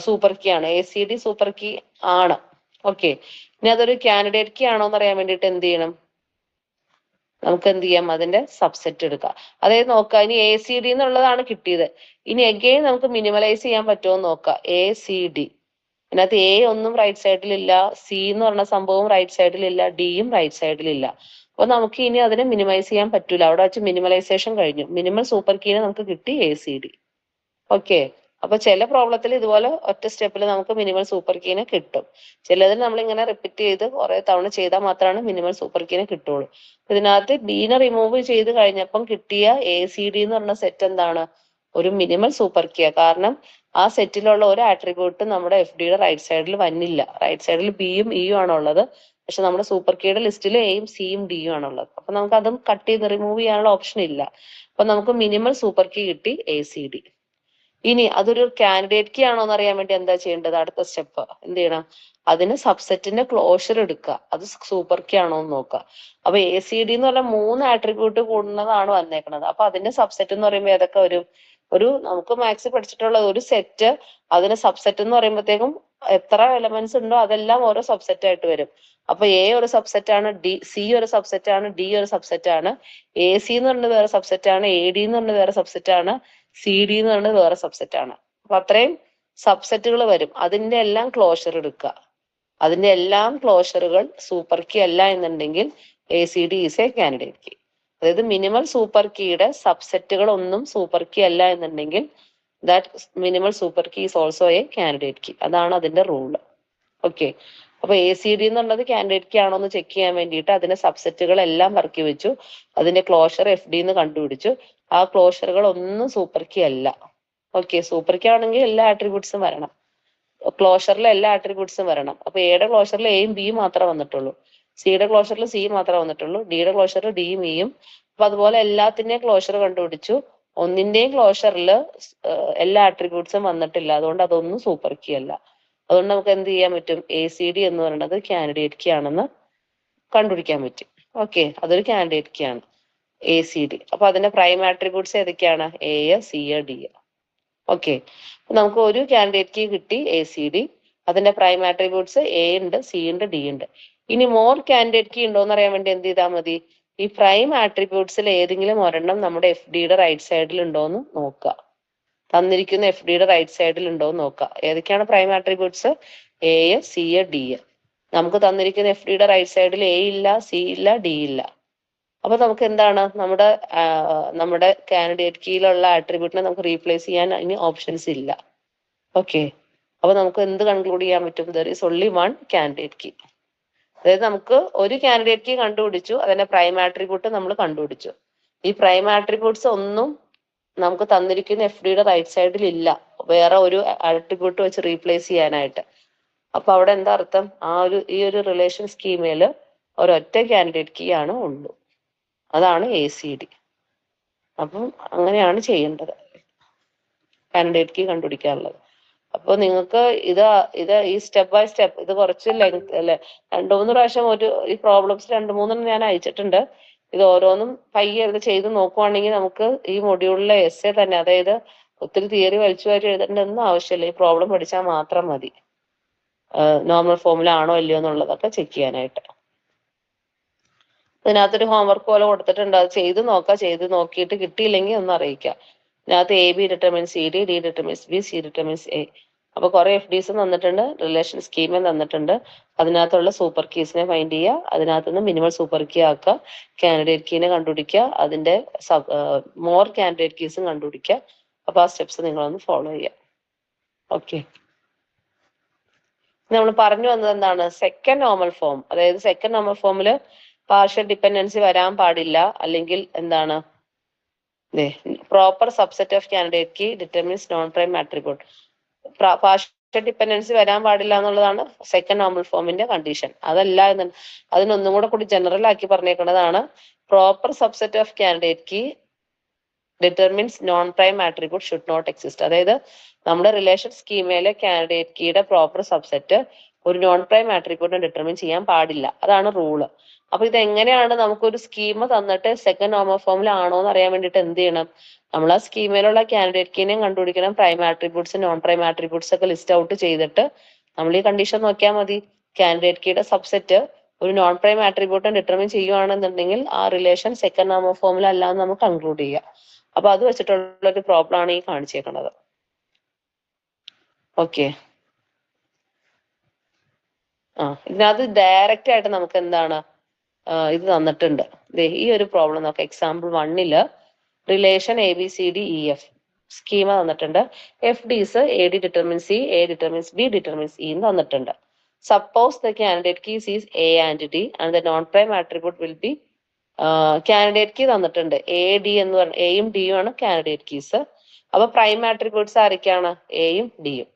സൂപ്പർ കീ ആണ്. ACD സൂപ്പർ കീ ആണ്. ഓക്കെ, ഇനി അതൊരു കാൻഡിഡേറ്റ് കീ ആണോ എന്ന് അറിയാൻ വേണ്ടിയിട്ട് എന്ത് ചെയ്യണം, നമുക്ക് എന്ത് ചെയ്യാം, അതിന്റെ സബ്സെറ്റ് എടുക്കാം. അതായത് നോക്കാം, ഇനി ACD എന്നുള്ളതാണ് കിട്ടിയത്. ഇനി എഗെയിൻ നമുക്ക് മിനിമലൈസ് ചെയ്യാൻ പറ്റുമോ എന്ന് നോക്കാം. ACD ഇതിനകത്ത് A ഒന്നും റൈറ്റ് സൈഡിലില്ല, C എന്ന് പറഞ്ഞ സംഭവം റൈറ്റ് സൈഡിലില്ല, ഡിയും റൈറ്റ് സൈഡിലില്ല. അപ്പൊ നമുക്ക് ഇനി അതിനെ മിനിമൈസ് ചെയ്യാൻ പറ്റൂല. അവിടെ വെച്ച് മിനിമലൈസേഷൻ കഴിഞ്ഞു. മിനിമൽ സൂപ്പർ കീനെ നമുക്ക് കിട്ടി ACD. ഓക്കെ, അപ്പൊ ചില പ്രോബ്ലത്തിൽ ഇതുപോലെ ഒറ്റ സ്റ്റെപ്പിൽ നമുക്ക് മിനിമൽ സൂപ്പർ കീനെ കിട്ടും. ചിലതിൽ നമ്മൾ ഇങ്ങനെ റിപ്പീറ്റ് ചെയ്ത് കുറെ തവണ ചെയ്താൽ മാത്രമാണ് മിനിമൽ സൂപ്പർ കീനെ കിട്ടുള്ളൂ. ഇതിനകത്ത് ബീനെ റിമൂവ് ചെയ്ത് കഴിഞ്ഞപ്പം കിട്ടിയ ACD എന്ന് പറഞ്ഞ സെറ്റ് എന്താണ്, ഒരു മിനിമൽ സൂപ്പർ കീയാ. കാരണം ആ സെറ്റിലുള്ള ഒരു ആട്രിബ്യൂട്ട് നമ്മുടെ FDയുടെ റൈറ്റ് സൈഡിൽ വന്നില്ല. റൈറ്റ് സൈഡിൽ ബിയും ഇയും ആണ് ഉള്ളത്, പക്ഷെ നമ്മുടെ സൂപ്പർ കീയുടെ ലിസ്റ്റിൽ എയും സിയും ഡിയും ആണ് ഉള്ളത്. അപ്പൊ നമുക്ക് അതും കട്ട് ചെയ്ത് റിമൂവ് ചെയ്യാനുള്ള ഓപ്ഷൻ ഇല്ല. അപ്പൊ നമുക്ക് മിനിമൽ സൂപ്പർ കീ കിട്ടി ACD. ഇനി അതൊരു കാൻഡിഡേറ്റ് കീ ആണോ എന്ന് അറിയാൻ വേണ്ടി എന്താ ചെയ്യേണ്ടത്, അടുത്ത സ്റ്റെപ്പ് എന്ത് ചെയ്യണം, അതിന് സബ്സെറ്റിന്റെ ക്ലോഷർ എടുക്കുക, അത് സൂപ്പർ കീ ആണോ എന്ന് നോക്കുക. അപ്പൊ ACD എന്ന് പറഞ്ഞാൽ 3 ആട്രിബ്യൂട്ട് കൂടുന്നതാണ് വന്നേക്കുന്നത്. അപ്പൊ അതിന്റെ സബ്സെറ്റ് എന്ന് പറയുമ്പോൾ ഏതൊക്കെ വരും, നമുക്ക് മാത്സ് പഠിച്ചിട്ടുള്ള ഒരു സെറ്റ്, അതിന് സബ്സെറ്റ് എന്ന് പറയുമ്പോഴത്തേക്കും എത്ര എലമെന്റ്സ് ഉണ്ടോ അതെല്ലാം ഓരോ സബ്സെറ്റ് ആയിട്ട് വരും. അപ്പൊ A ഒരു സബ്സെറ്റ് ആണ്, C ഒരു സബ്സെറ്റ് ആണ്, D ഒരു സബ്സെറ്റ് ആണ്, AC എന്ന് പറയുന്നത് വേറെ സബ്സെറ്റ് ആണ്, AD എന്ന് പറയുന്നത് വേറെ സബ്സെറ്റ് ആണ്, CD എന്ന് പറയുന്നത് വേറെ സബ്സെറ്റ് ആണ്. അപ്പൊ അത്രയും സബ്സെറ്റുകൾ വരും. അതിന്റെ എല്ലാം ക്ലോഷർ എടുക്കുക. അതിന്റെ എല്ലാം ക്ലോഷറുകൾ സൂപ്പർ കീ അല്ല എന്നുണ്ടെങ്കിൽ ACD is a candidate key. അതായത് മിനിമൽ സൂപ്പർ കീയുടെ സബ്സെറ്റുകൾ ഒന്നും സൂപ്പർ കീ അല്ല എന്നുണ്ടെങ്കിൽ that minimal super key is also a candidate key. അതാണ് അതിന്റെ റൂള്. ഓക്കെ, അപ്പൊ ACD എന്നുള്ളത് കാൻഡിഡേറ്റ് കീ ആണോ എന്ന് ചെക്ക് ചെയ്യാൻ വേണ്ടിയിട്ട് അതിന്റെ സബ്സെറ്റുകളെല്ലാം പറക്കി വെച്ചു. അതിന്റെ ക്ലോഷർ FD എന്ന് കണ്ടുപിടിച്ചു. ആ ക്ലോഷറുകൾ ഒന്നും സൂപ്പർ കീ അല്ല. ഓക്കെ, സൂപ്പർ കീ ആണെങ്കിൽ എല്ലാ ആട്രിബ്യൂട്ട്സും വരണം. ക്ലോഷറിൽ എല്ലാ ആട്രിബ്യൂട്ട്സും വരണം. അപ്പൊ എയുടെ ക്ലോഷറിൽ എയും ബിയും മാത്രമേ വന്നിട്ടുള്ളൂ. സിയുടെ ക്ലോഷറിൽ സി മാത്രമേ വന്നിട്ടുള്ളൂ. ഡിയുടെ ക്ലോഷറിൽ ഡിയും ഇയും. അപ്പൊ അതുപോലെ എല്ലാത്തിന്റെയും ക്ലോഷർ കണ്ടുപിടിച്ചു. ഒന്നിന്റെയും ക്ലോഷറിൽ എല്ലാ ആട്രിബ്യൂട്ട്സും വന്നിട്ടില്ല. അതുകൊണ്ട് അതൊന്നും സൂപ്പർ കീ അല്ല. അതുകൊണ്ട് നമുക്ക് എന്ത് ചെയ്യാൻ പറ്റും? ACD എന്ന് പറയുന്നത് കാൻഡിഡേറ്റ് കീ ആണെന്ന് കണ്ടുപിടിക്കാൻ പറ്റും. ഓക്കെ, അതൊരു കാൻഡിഡേറ്റ് കീ ആണ് ACD. അപ്പൊ അതിന്റെ പ്രൈം ആട്രിബ്യൂട്ട്സ് ഏതൊക്കെയാണ്? A, C, D. ഓക്കെ, നമുക്ക് ഒരു കാൻഡിഡേറ്റ് കീ കിട്ടി ACD. അതിന്റെ പ്രൈം ആട്രിബ്യൂട്ട്സ് A ഉണ്ട്, C ഉണ്ട്, D ഉണ്ട്. ഇനി മോർ കാൻഡിഡേറ്റ് കീ ഉണ്ടോ എന്ന് അറിയാൻ വേണ്ടി എന്ത് ചെയ്താൽ മതി? ഈ പ്രൈം ആട്രിബ്യൂട്ട്സിൽ ഏതെങ്കിലും ഒരെണ്ണം നമ്മുടെ FDയുടെ റൈറ്റ് സൈഡിൽ ഉണ്ടോ എന്ന് നോക്കുക. തന്നിരിക്കുന്ന FDയുടെ റൈറ്റ് സൈഡിൽ ഉണ്ടോ എന്ന് നോക്കുക. ഏതൊക്കെയാണ് prime attributes? A, C, D. നമുക്ക് തന്നിരിക്കുന്ന FDയുടെ റൈറ്റ് സൈഡിൽ A ഇല്ല, C ഇല്ല, D ഇല്ല. അപ്പൊ നമുക്ക് എന്താണ്? നമ്മുടെ കാൻഡിഡേറ്റ് കീയിലുള്ള ആട്രിബ്യൂട്ടിനെ നമുക്ക് റീപ്ലേസ് ചെയ്യാൻ ഇനി ഓപ്ഷൻസ് ഇല്ല. ഓക്കെ, അപ്പൊ നമുക്ക് എന്ത് കൺക്ലൂഡ് ചെയ്യാൻ പറ്റും? There is only one candidate key. അതായത് നമുക്ക് ഒരു കാൻഡിഡേറ്റ് കീ കണ്ടുപിടിച്ചു, അതിന്റെ പ്രൈം ആട്രിബ്യൂട്ട് നമ്മൾ കണ്ടുപിടിച്ചു. ഈ പ്രൈം ആട്രിബ്യൂട്ട്സ് ഒന്നും നമുക്ക് തന്നിരിക്കുന്ന FDയുടെ റൈറ്റ് സൈഡിൽ ഇല്ല, വേറെ ഒരു ആട്രിബ്യൂട്ട് വെച്ച് റീപ്ലേസ് ചെയ്യാനായിട്ട്. അപ്പൊ അവിടെ എന്താ അർത്ഥം? ഈ ഒരു റിലേഷൻ സ്കീമയിൽ ഒരൊറ്റ കാൻഡിഡേറ്റ് കീ ആണ് ഉള്ളൂ. അതാണ് ACD. അപ്പം അങ്ങനെയാണ് ചെയ്യേണ്ടത്, കാൻഡിഡേറ്റ് കീ കണ്ടുപിടിക്കാനുള്ളത്. അപ്പോൾ നിങ്ങൾക്ക് ഇത് ഈ സ്റ്റെപ്പ് ബൈ സ്റ്റെപ്പ് ഇത് കുറച്ച് ലെങ്ത് അല്ലെ, 2-3 പ്രാവശ്യം ഈ പ്രോബ്ലംസ് 2-3 ഞാൻ അയച്ചിട്ടുണ്ട്. ഇത് ഓരോന്നും പയ്യെ ഇത് ചെയ്ത് നോക്കുവാണെങ്കിൽ നമുക്ക് ഈ മൊഡ്യൂളിലെ എസ്സേ തന്നെ, അതായത് ഒത്തിരി തിയറി വലിച്ചു വാരി എഴുതേണ്ടൊന്നും ആവശ്യമില്ല. ഈ പ്രോബ്ലം പഠിച്ചാൽ മാത്രം മതി. നോർമൽ ഫോമുല ആണോ അല്ലയോ എന്നുള്ളതൊക്കെ ചെക്ക് ചെയ്യാനായിട്ട്. ഇതിനകത്തൊരു ഹോംവർക്ക് പോലെ കൊടുത്തിട്ടുണ്ട്, അത് ചെയ്ത് നോക്കുക. ചെയ്ത് നോക്കിയിട്ട് കിട്ടിയില്ലെങ്കിൽ ഒന്ന് അറിയിക്കുക. ഇതിനകത്ത് AB determines CD, D determines B, C determines A. അപ്പൊ കുറെ FDs തന്നിട്ടുണ്ട്, റിലേഷൻ സ്കീമും തന്നിട്ടുണ്ട്. അതിനകത്തുള്ള സൂപ്പർ കീസിനെ ഫൈൻഡ് ചെയ്യുക, അതിനകത്തുനിന്ന് മിനിമം സൂപ്പർ കീ ആക്കുക, കാൻഡിഡേറ്റ് കീനെ കണ്ടുപിടിക്കുക, അതിന്റെ മോർ കാൻഡിഡേറ്റ് കീസും കണ്ടുപിടിക്കുക. അപ്പൊ ആ സ്റ്റെപ്സ് നിങ്ങളൊന്ന് ഫോളോ ചെയ്യുക. ഓക്കെ, നമ്മൾ പറഞ്ഞു വന്നത് എന്താണ്? Second normal form. അതായത് സെക്കൻഡ് നോർമൽ ഫോമിൽ പാർഷ്യൽ ഡിപ്പെൻഡൻസി വരാൻ പാടില്ല, അല്ലെങ്കിൽ എന്താണ്? Proper subset of candidate key determines non prime attribute. Partial dependency വരാൻ പാടില്ല എന്നുള്ളതാണ് സെക്കൻഡ് നോർമൽ ഫോമിന്റെ കണ്ടീഷൻ. അതല്ല അതിനൊന്നും കൂടി ജനറൽ ആക്കി പറഞ്ഞേക്കുന്നതാണ് proper subset of candidate key determines non prime attribute should not exist. അതായത് നമ്മുടെ റിലേഷൻ സ്കീമയിലെ കാൻഡിഡേറ്റ് കീയുടെ പ്രോപ്പർ സബ്സെറ്റ് ഒരു നോൺ പ്രൈം ആട്രിബ്യൂട്ടിനെ ഡിറ്റർമിൻ ചെയ്യാൻ പാടില്ല. അതാണ് റൂള്. അപ്പൊ ഇത് എങ്ങനെയാണ്? നമുക്കൊരു സ്കീമ തന്നിട്ട് സെക്കൻഡ് നോർമൽ ഫോമിൽ ആണോ എന്ന് അറിയാൻ വേണ്ടിയിട്ട് എന്ത് ചെയ്യണം? നമ്മൾ ആ സ്കീമയിലുള്ള കാൻഡിഡേറ്റ് കീനെയും കണ്ടുപിടിക്കണം, prime attributes non prime attributes ഒക്കെ ലിസ്റ്റ് ഔട്ട് ചെയ്തിട്ട് നമ്മൾ ഈ കണ്ടീഷൻ നോക്കിയാൽ മതി. കാൻഡിഡേറ്റ് കീയുടെ സബ്സെറ്റ് ഒരു നോൺ പ്രൈം ആട്രിബ്യൂട്ടിനെ ഡിറ്റർമിൻ ചെയ്യുകയാണെന്നുണ്ടെങ്കിൽ ആ റിലേഷൻ സെക്കൻഡ് നോർമൽ ഫോമിൽ അല്ല എന്ന് നമുക്ക് കൺക്ലൂഡ് ചെയ്യാം. അപ്പൊ അത് വെച്ചിട്ടുള്ള ഒരു പ്രോബ്ലം ആണ് ഈ കാണിച്ചേക്കുന്നത്. ഓക്കെ, ഇതിനകത്ത് ഡയറക്റ്റ് ആയിട്ട് നമുക്ക് എന്താണ് ഇത് തന്നിട്ടുണ്ട്. ഈ ഒരു പ്രോബ്ലം നോക്കാം. എക്സാമ്പിൾ 1 റിലേഷൻ ABCDEF സ്കീമ തന്നിട്ടുണ്ട്. FDs AD determines C, A determines B determines E തന്നിട്ടുണ്ട്. Suppose the candidate keys is A and D and the non prime attribute will be candidate key തന്നിട്ടുണ്ട്. AD എന്ന് പറഞ്ഞ Aയും Dയും ആണ് candidate keys. അപ്പൊ prime attributes ആരൊക്കെയാണ്? Aയും Dയും.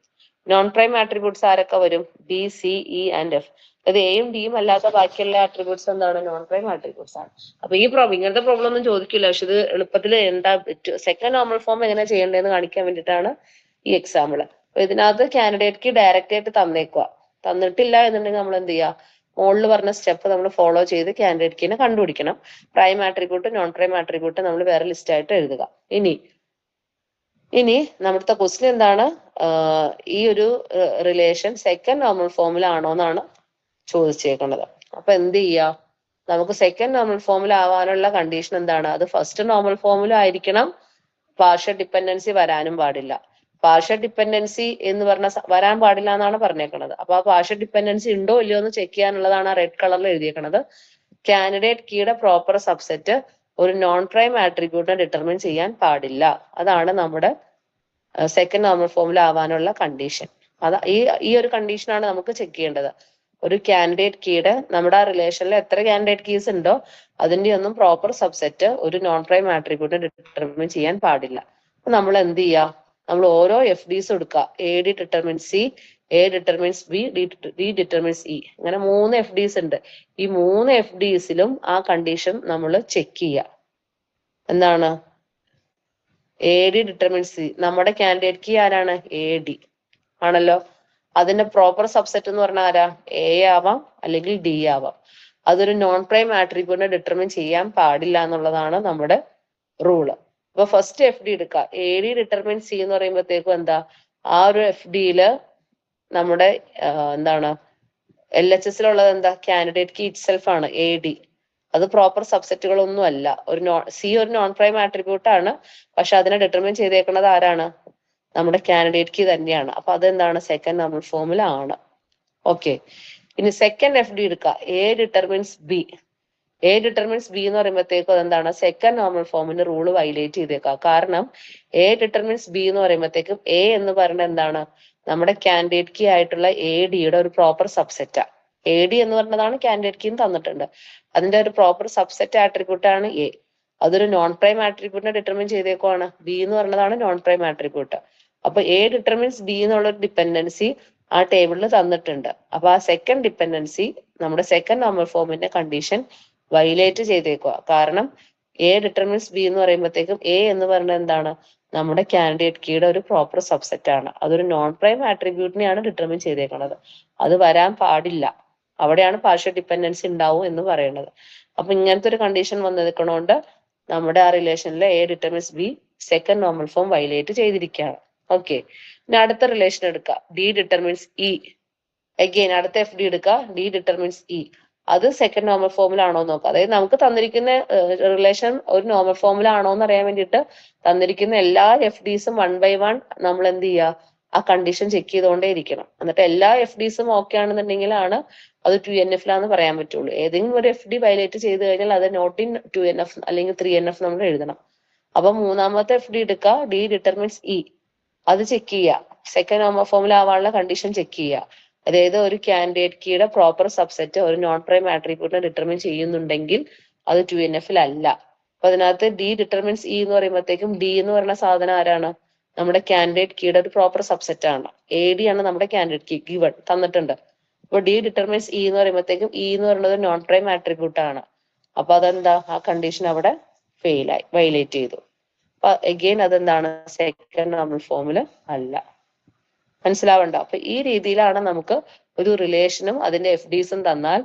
നോൺ പ്രൈം ആട്രിബ്യൂട്ട്സ് ആരൊക്കെ വരും? B, C, E and F. അത് Aയും Dയും അല്ലാത്ത ബാക്കിയുള്ള ആട്രിബ്യൂട്ട്സ് എന്താണ്? നോൺ പ്രൈം ആട്രിബ്യൂട്ട്സ് ആണ്. അപ്പൊ ഈ ഇങ്ങനത്തെ പ്രോബ്ലം ഒന്നും ചോദിക്കില്ല, പക്ഷെ ഇത് എളുപ്പത്തിൽ എന്താ സെക്കൻഡ് നോർമൽ ഫോം എങ്ങനെ ചെയ്യേണ്ടതെന്ന് കാണിക്കാൻ വേണ്ടിയിട്ടാണ് ഈ എക്സാമ്പിൾ. അപ്പൊ ഇതിനകത്ത് കാൻഡിഡേറ്റ് കീ ഡയറക്റ്റ് ആയിട്ട് തന്നേക്കുക. തന്നിട്ടില്ല എന്നുണ്ടെങ്കിൽ നമ്മൾ എന്ത് ചെയ്യുക? മുകളിൽ പറഞ്ഞ സ്റ്റെപ്പ് നമ്മൾ ഫോളോ ചെയ്ത് കാൻഡിഡേറ്റ് കീനെ കണ്ടുപിടിക്കണം. Prime attribute non prime attribute നമ്മൾ വേറെ ലിസ്റ്റ് ആയിട്ട് എഴുതുക. ഇനി നമ്മുടെ ക്വസ്റ്റ്യൻ എന്താണ്? ഈ ഒരു റിലേഷൻ സെക്കൻഡ് നോർമൽ ഫോമിലാണോ എന്നാണ് ചോദിച്ചേക്കുന്നത്. അപ്പൊ എന്ത് ചെയ്യുക? നമുക്ക് സെക്കൻഡ് നോർമൽ ഫോമിൽ ആവാനുള്ള കണ്ടീഷൻ എന്താണ്? അത് ഫസ്റ്റ് നോർമൽ ഫോമിലായിരിക്കണം. പാർഷ്യൽ ഡിപ്പെൻഡൻസി വരാനും പാടില്ല. പാർഷ്യൽ ഡിപ്പെൻഡൻസി എന്ന് പറഞ്ഞ വരാൻ പാടില്ല എന്നാണ് പറഞ്ഞേക്കുന്നത്. അപ്പൊ ആ പാർഷ്യൽ ഡിപ്പെൻഡൻസി ഉണ്ടോ ഇല്ലയോ എന്ന് ചെക്ക് ചെയ്യാനുള്ളതാണ് ആ റെഡ് കളറിൽ എഴുതിയേക്കുന്നത്. കാൻഡിഡേറ്റ് കീയുടെ പ്രോപ്പർ സബ്സെറ്റ് ഒരു നോൺ പ്രൈം ആട്രിബ്യൂട്ടിനെ ഡിറ്റർമിൻ ചെയ്യാൻ പാടില്ല. അതാണ് നമ്മുടെ സെക്കൻഡ് നോർമൽ ഫോമിൽ ആവാനുള്ള കണ്ടീഷൻ. ഈ ഒരു കണ്ടീഷനാണ് നമുക്ക് ചെക്ക് ചെയ്യേണ്ടത്. ഒരു കാൻഡിഡേറ്റ് കീയുടെ നമ്മുടെ ആ റിലേഷനിൽ എത്ര കാൻഡിഡേറ്റ് കീസ് ഉണ്ടോ അതിന്റെ ഒന്നും പ്രോപ്പർ സബ്സെറ്റ് ഒരു നോൺ പ്രൈം ആട്രിബ്യൂട്ട് ഡിറ്റർമിൻ ചെയ്യാൻ പാടില്ല. നമ്മൾ എന്ത് ചെയ്യുക, നമ്മൾ ഓരോ എഫ് ഡിസ് എടുക്കുക. A D determines C, A determines B, D determines E, അങ്ങനെ 3 എഫ് ഡിസ് ഉണ്ട്. ഈ 3 എഫ് ഡിസിലും ആ കണ്ടീഷൻ നമ്മൾ ചെക്ക് ചെയ്യുക. എന്താണ്? എ ഡി ഡിറ്റർമിൻസ് സി, നമ്മുടെ കാൻഡിഡേറ്റ് കീ ആരാണ്? എ ഡി ആണല്ലോ. അതിന്റെ പ്രോപ്പർ സബ്സെറ്റ് എന്ന് പറഞ്ഞാൽ ആരാ? എ ആവാം അല്ലെങ്കിൽ ഡി ആവാം. അതൊരു നോൺ പ്രൈം ആട്രിബ്യൂട്ടിനെ ഡിറ്റർമിൻ ചെയ്യാൻ പാടില്ല എന്നുള്ളതാണ് നമ്മുടെ റൂള്. അപ്പൊ ഫസ്റ്റ് എഫ് ഡി എടുക്കുക. എ ഡി ഡിറ്റർമിൻ സി എന്ന് പറയുമ്പോഴത്തേക്കും എന്താ, ആ ഒരു എഫ് ഡിയില് നമ്മുടെ എന്താണ് LHSലുള്ളത് എന്താ? കാൻഡിഡേറ്റ് കീ ഇറ്റ് സെൽഫ് ആണ് എ ഡി. അത് പ്രോപ്പർ സബ്സെറ്റുകളൊന്നും അല്ല. ഒരു സി ഒരു നോൺ പ്രൈം ആട്രിബ്യൂട്ട് ആണ്, പക്ഷെ അതിനെ ഡിറ്റർമിൻ ചെയ്തേക്കുന്നത് ആരാണ്? നമ്മുടെ കാൻഡിഡേറ്റ് കീ തന്നെയാണ്. അപ്പൊ അതെന്താണ്? സെക്കൻഡ് നോർമൽ ഫോമിലാണ്. ഓക്കെ, ഇനി സെക്കൻഡ് എഫ് ഡി എടുക്കുക. A determines B. A determines B എന്ന് പറയുമ്പോഴത്തേക്കും അതെന്താണ്? സെക്കൻഡ് നോർമൽ ഫോമിന്റെ റൂള് വയലേറ്റ് ചെയ്തേക്കുക. കാരണം എ ഡിറ്റർമിൻസ് ബി എന്ന് പറയുമ്പോഴത്തേക്കും എ എന്ന് പറയുന്നത് എന്താണ്? നമ്മുടെ കാൻഡിഡേറ്റ് കീ ആയിട്ടുള്ള എ ഡിയുടെ ഒരു പ്രോപ്പർ സബ്സെറ്റാ. എ ഡി എന്ന് പറഞ്ഞതാണ് കാൻഡിഡേറ്റ് കീ തന്നിട്ടുണ്ട്. അതിന്റെ ഒരു പ്രോപ്പർ സബ്സെറ്റ് ആട്രിബ്യൂട്ട് ആണ് എ. അതൊരു നോൺ പ്രൈം ആട്രിബ്യൂട്ടിനെ ഡിറ്റർമിൻ ചെയ്തേക്കുവാണ്. ബി എന്ന് പറഞ്ഞതാണ് നോൺ പ്രൈം ആട്രിബ്യൂട്ട്. അപ്പൊ എ ഡിറ്റർമിൻസ് ബി എന്നുള്ള ഒരു ഡിപ്പെൻഡൻസി ആ ടേബിളിൽ തന്നിട്ടുണ്ട്. അപ്പൊ ആ സെക്കൻഡ് ഡിപ്പെൻഡൻസി നമ്മുടെ സെക്കൻഡ് നോർമൽ ഫോമിന്റെ കണ്ടീഷൻ വയലേറ്റ് ചെയ്തേക്കുക. കാരണം എ ഡിറ്റർമിൻസ് ബി എന്ന് പറയുമ്പോഴത്തേക്കും എ എന്ന് പറയുന്നത് എന്താണ്? നമ്മുടെ കാൻഡിഡേറ്റ് കീയുടെ ഒരു പ്രോപ്പർ സബ്സെറ്റ് ആണ്. അതൊരു നോൺ പ്രൈം ആട്രിബ്യൂട്ടിനെയാണ് ഡിറ്റർമിൻ ചെയ്തേക്കുന്നത്. അത് വരാൻ പാടില്ല. അവിടെയാണ് പാർഷ്യൽ ഡിപ്പെൻഡൻസി ഉണ്ടാവും എന്ന് പറയുന്നത്. അപ്പൊ ഇങ്ങനത്തെ ഒരു കണ്ടീഷൻ വന്നിരിക്കണോണ്ട് നമ്മുടെ ആ റിലേഷനിൽ A determines B second normal form violate ചെയ്തിരിക്കുകയാണ്. ഓക്കെ, ഇനി അടുത്ത റിലേഷൻ എടുക്കുക. D determines E. അഗെയിൻ അടുത്ത എഫ് ഡി എടുക്കുക. D determines E. അത് സെക്കൻഡ് നോർമൽ ഫോമിലാണോ എന്ന് നോക്കുക. അതായത് നമുക്ക് തന്നിരിക്കുന്ന റിലേഷൻ ഒരു നോർമൽ ഫോമിലാണോ എന്ന് അറിയാൻ വേണ്ടിയിട്ട് തന്നിരിക്കുന്ന എല്ലാ എഫ് ഡിസും 1 by 1 നമ്മൾ എന്ത് ചെയ്യുക, ആ കണ്ടീഷൻ ചെക്ക് ചെയ്തുകൊണ്ടേ ഇരിക്കണം. എന്നിട്ട് എല്ലാ എഫ് ഡിസും ഓക്കെ ആണെന്നുണ്ടെങ്കിലാണ് അത് 2NF ലാന്ന് പറയാൻ പറ്റുള്ളൂ. ഏതെങ്കിലും ഒരു എഫ് ഡി വയലേറ്റ് ചെയ്ത് കഴിഞ്ഞാൽ അത് നോട്ട് ഇൻ 2NF അല്ലെങ്കിൽ 3NF നമ്മൾ എഴുതണം. അപ്പൊ മൂന്നാമത്തെ എഫ് ഡി എടുക്കുക. D determines E. അത് ചെക്ക് ചെയ്യുക. സെക്കൻഡ് നോർമൽ ഫോമിലാവാനുള്ള കണ്ടീഷൻ ചെക്ക് ചെയ്യുക. അതായത് ഒരു കാൻഡിഡേറ്റ് കീയുടെ പ്രോപ്പർ സബ്സെറ്റ് ഒരു നോൺ പ്രൈം ആട്രിബ്യൂട്ടിനെ ഡിറ്റർമിൻ ചെയ്യുന്നുണ്ടെങ്കിൽ അത് 2NF അല്ല. അപ്പൊ അതിനകത്ത് ഡി ഡിറ്റർമിൻസ് ഇ എന്ന് പറയുമ്പോഴത്തേക്കും ഡി എന്ന് പറയുന്ന സാധനം ആരാണ്? നമ്മുടെ കാൻഡിഡേറ്റ് കീയുടെ ഒരു പ്രോപ്പർ സബ്സെറ്റ് ആണ്. എ ഡി ആണ് നമ്മുടെ കാൻഡിഡേറ്റ് കീ ഗിവൺ തന്നിട്ടുണ്ട്. അപ്പൊ ഡി ഡിറ്റർമിൻസ് ഇ എന്ന് പറയുമ്പോഴത്തേക്കും ഇ എന്ന് പറയുന്നത് നോൺ പ്രൈം ആട്രിബ്യൂട്ട് ആണ്. അപ്പൊ അതെന്താ, ആ കണ്ടീഷൻ അവിടെ ഫെയിലായി, വയലേറ്റ് ചെയ്തു. അപ്പൊ അഗെയിൻ അതെന്താണ്? സെക്കൻഡ് നോർമൽ ഫോമില് അല്ല. മനസ്സിലാവണ്ടോ? അപ്പൊ ഈ രീതിയിലാണ് നമുക്ക് ഒരു റിലേഷനും അതിന്റെ എഫ് ഡിസും തന്നാൽ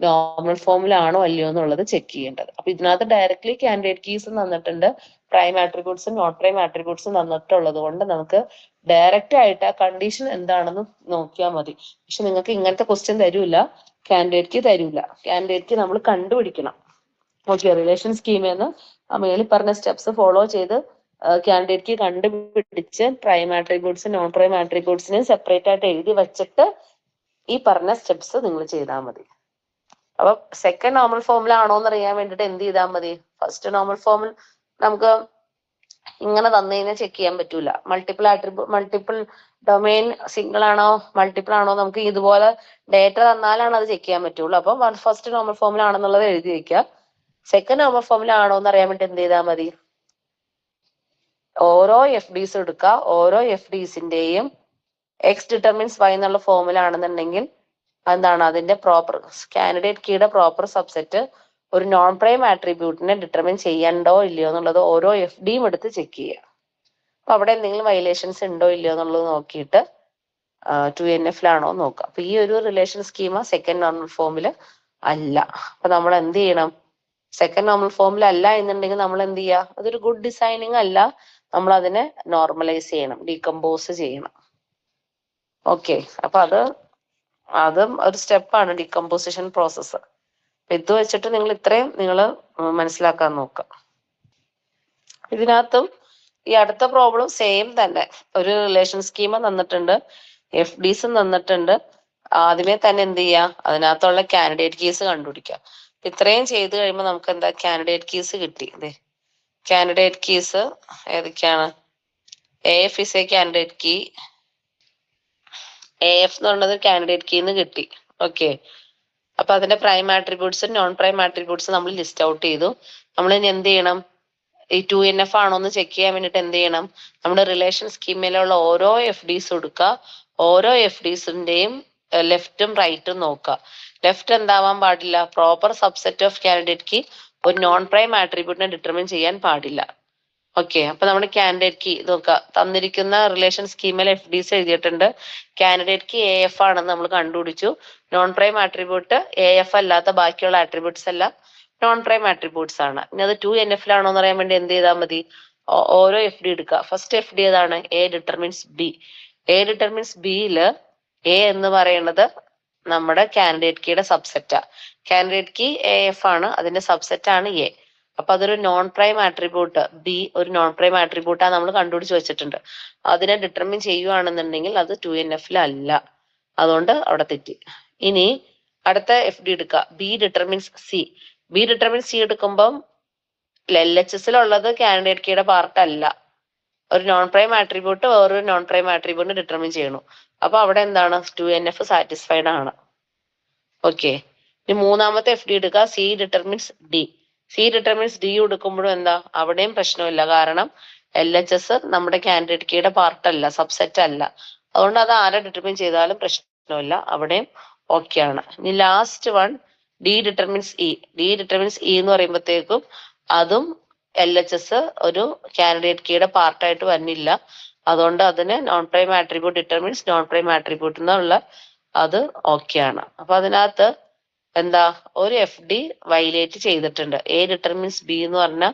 നോർമൽ ഫോമിലാണോ അല്ലയോ എന്നുള്ളത് ചെക്ക് ചെയ്യേണ്ടത്. അപ്പൊ ഇതിനകത്ത് ഡയറക്ട്ലി കാൻഡിഡേറ്റ് കീസും തന്നിട്ടുണ്ട്, പ്രൈം ആട്രിബ്യൂട്ട്സും നോൺ പ്രൈം ആട്രിബ്യൂട്ട്സും തന്നിട്ടുള്ളത് കൊണ്ട് നമുക്ക് ഡയറക്റ്റ് ആയിട്ട് ആ കണ്ടീഷൻ എന്താണെന്ന് നോക്കിയാൽ മതി. പക്ഷെ നിങ്ങൾക്ക് ഇങ്ങനത്തെ ക്വസ്റ്റ്യൻ തരൂല, കാൻഡിഡേറ്റ് കീ തരൂല. കാൻഡിഡേറ്റ് കീ നമ്മൾ കണ്ടുപിടിക്കണം. ഓക്കെ, റിലേഷൻ സ്കീമെന്ന് ആ മേളിൽ പറഞ്ഞ സ്റ്റെപ്സ് ഫോളോ ചെയ്ത് കാൻഡിഡേറ്റ് കീ കണ്ടുപിടിച്ച് പ്രൈം ആട്രിബ്യൂട്ട്സ് നോൺ പ്രൈം ആട്രിബ്യൂട്ട്സിനെ സെപ്പറേറ്റ് ആയിട്ട് എഴുതി വെച്ചിട്ട് ഈ പറഞ്ഞ സ്റ്റെപ്സ് നിങ്ങൾ ചെയ്താൽ മതി. അപ്പൊ സെക്കൻഡ് നോർമൽ ഫോമിലാണോ എന്ന് അറിയാൻ വേണ്ടിട്ട് എന്ത് ചെയ്താൽ മതി? ഫസ്റ്റ് നോർമൽ ഫോമിൽ നമുക്ക് ഇങ്ങനെ തന്നു കഴിഞ്ഞാൽ ചെക്ക് ചെയ്യാൻ പറ്റൂല. മൾട്ടിപ്പിൾ ഡൊമൈൻ സിംഗിൾ ആണോ മൾട്ടിപ്പിൾ ആണോ നമുക്ക് ഇതുപോലെ ഡേറ്റ തന്നാലാണ് അത് ചെക്ക് ചെയ്യാൻ പറ്റുള്ളൂ. അപ്പൊ ഫസ്റ്റ് നോർമൽ ഫോമിലാണെന്നുള്ളത് എഴുതി വെക്കുക. സെക്കൻഡ് നോർമൽ ഫോമിലാണോ എന്ന് അറിയാൻ വേണ്ടി എന്ത് ചെയ്താൽ മതി? ഓരോ എഫ് ഡിസ് എടുക്കുക. ഓരോ എഫ് ഡിസിന്റെയും എക്സ് ഡിറ്റർമിൻസ് വൈ എന്നുള്ള ഫോമിലാണെന്നുണ്ടെങ്കിൽ എന്താണ് അതിന്റെ പ്രോപ്പർ കാൻഡിഡേറ്റ് കീയുടെ പ്രോപ്പർ സബ്സെറ്റ് ഒരു നോൺ പ്രൈം ആട്രിബ്യൂട്ടിനെ ഡിറ്റർമിൻ ചെയ്യണ്ടോ ഇല്ലയോ എന്നുള്ളത് ഓരോ എഫ് ഡിയും എടുത്ത് ചെക്ക് ചെയ്യുക. അപ്പൊ അവിടെ എന്തെങ്കിലും വയലേഷൻസ് ഉണ്ടോ ഇല്ലയോ എന്നുള്ളത് നോക്കിയിട്ട് 2NF ലാണോ നോക്കുക. അപ്പൊ ഈ ഒരു റിലേഷൻ സ്കീമ സെക്കൻഡ് നോർമൽ ഫോമില് അല്ല. അപ്പൊ നമ്മൾ എന്ത് ചെയ്യണം? സെക്കൻഡ് നോർമൽ ഫോമിൽ അല്ല എന്നുണ്ടെങ്കിൽ നമ്മൾ എന്ത് ചെയ്യുക? അതൊരു ഗുഡ് ഡിസൈനിങ് അല്ല. നമ്മൾ അതിനെ നോർമലൈസ് ചെയ്യണം, ഡീകമ്പോസ് ചെയ്യണം. ഓക്കെ, അപ്പൊ അതും ഒരു സ്റ്റെപ്പാണ് ഡീകമ്പോസിഷൻ പ്രോസസ്സ്. ഇത് വെച്ചിട്ട് നിങ്ങൾ ഇത്രയും നിങ്ങൾ മനസ്സിലാക്കാൻ നോക്കുക. ഇതിനകത്തും ഈ അടുത്ത പ്രോബ്ലം സെയിം തന്നെ. ഒരു റിലേഷൻ സ്കീമ തന്നിട്ടുണ്ട്, എഫ് ഡിസും തന്നിട്ടുണ്ട്. ആദ്യമേ തന്നെ എന്ത് ചെയ്യുക? അതിനകത്തുള്ള കാൻഡിഡേറ്റ് കീസ് കണ്ടുപിടിക്കുക. ഇത്രയും ചെയ്ത് കഴിയുമ്പോൾ നമുക്ക് എന്താ കാൻഡിഡേറ്റ് കീസ് കിട്ടി. അതെ, കാൻഡിഡേറ്റ് കീസ് ഏതൊക്കെയാണ്? AF is a candidate key. AF എന്ന് പറയുന്നത് കാൻഡിഡേറ്റ് കീന്ന് കിട്ടി. ഓക്കെ. അപ്പൊ അതിന്റെ പ്രൈം ആട്രിബ്യൂട്ട്സും നോൺ പ്രൈം ആട്രിബ്യൂട്ട്സും നമ്മൾ ലിസ്റ്റ് ഔട്ട് ചെയ്തു. നമ്മൾ ഇനി എന്ത് ചെയ്യണം? ഈ 2NF ആണോ എന്ന് ചെക്ക് ചെയ്യാൻ വേണ്ടിട്ട് എന്ത് ചെയ്യണം? നമ്മുടെ റിലേഷൻ സ്കീമിലുള്ള ഓരോ FDs എടുക്കുക. ഓരോ FDസിന്റെയും ലെഫ്റ്റും റൈറ്റും നോക്കുക. ലെഫ്റ്റ് എന്താവാൻ പാടില്ല? Proper subset of candidate key ഒരു നോൺ പ്രൈം ആട്രിബ്യൂട്ടിനെ ഡിറ്റർമിൻ ചെയ്യാൻ പാടില്ല. ഓക്കെ. അപ്പൊ നമ്മുടെ കാൻഡിഡേറ്റ് കീ നോക്കുക. തന്നിരിക്കുന്ന റിലേഷൻ സ്കീമിൽ FDs എഴുതിയിട്ടുണ്ട്. കാൻഡിഡേറ്റ് കീ AF ആണെന്ന് നമ്മൾ കണ്ടുപിടിച്ചു. നോൺ പ്രൈം ആട്രിബ്യൂട്ട് AF അല്ലാത്ത ബാക്കിയുള്ള ആട്രിബ്യൂട്ട്സ് എല്ലാം നോൺ പ്രൈം ആട്രിബ്യൂട്ട്സ് ആണ്. ഇനി അത് 2NF-ലാണോ എന്ന് അറിയാൻ വേണ്ടി എന്ത് ചെയ്താൽ മതി? ഓരോ FD എടുക്കുക. ഫസ്റ്റ് FD ഏതാണ്? A determines B. A determines Bയില് A എന്ന് പറയുന്നത് നമ്മുടെ കാൻഡിഡേറ്റ് കീയുടെ സബ്സെറ്റാ. കാൻഡിഡേറ്റ് കീ AF ആണ്, അതിന്റെ സബ്സെറ്റ് ആണ് A. അപ്പൊ അതൊരു നോൺ പ്രൈം ആട്രിബ്യൂട്ട്, B ഒരു നോൺ പ്രൈം ആട്രിബ്യൂട്ടാ നമ്മൾ കണ്ടുപിടിച്ച് വെച്ചിട്ടുണ്ട്. അതിനെ ഡിറ്റർമിൻ ചെയ്യുവാണെന്നുണ്ടെങ്കിൽ അത് 2NF-ലല്ല. അതുകൊണ്ട് അവിടെ തെറ്റി. ഇനി അടുത്ത FD എടുക്കുക. B determines C. B determines C എടുക്കുമ്പം LHS-ലുള്ളത് കാൻഡിഡേറ്റ് കീയുടെ പാർട്ട് അല്ല. ഒരു നോൺ പ്രൈം ആട്രിബ്യൂട്ട് വേറൊരു നോൺ പ്രൈം ആട്രിബ്യൂട്ടിനെ ഡിറ്റർമിൻ ചെയ്യണം. അപ്പൊ അവിടെ എന്താണ്? 2NF സാറ്റിസ്ഫൈഡ് ആണ്. ഓക്കെ. ഇനി മൂന്നാമത്തെ FD എടുക്കുക. C determines D. C determines D എടുക്കുമ്പോഴും എന്താ? അവിടെയും പ്രശ്നമില്ല. കാരണം LHS നമ്മുടെ കാൻഡിഡേറ്റ് കീയുടെ പാർട്ട് അല്ല, സബ്സെറ്റ് അല്ല. അതുകൊണ്ട് അത് ആരെ ഡിറ്റർമിൻ ചെയ്താലും പ്രശ്നമില്ല, അവിടെയും ഓക്കെ ആണ്. ഇനി last one D determines E. D determines E എന്ന് പറയുമ്പോഴത്തേക്കും അതും LHS ഒരു കാൻഡിഡേറ്റ് കീയുടെ പാർട്ടായിട്ട് വരുന്നില്ല. അതുകൊണ്ട് അതിന് non prime attribute determines non prime attribute എന്നുള്ള അത് ഓക്കെ ആണ്. അപ്പൊ അതിനകത്ത് എന്താ? ഒരു FD വയലേറ്റ് ചെയ്തിട്ടുണ്ട്. A ഡിറ്റർമിൻസ് B എന്ന് പറഞ്ഞ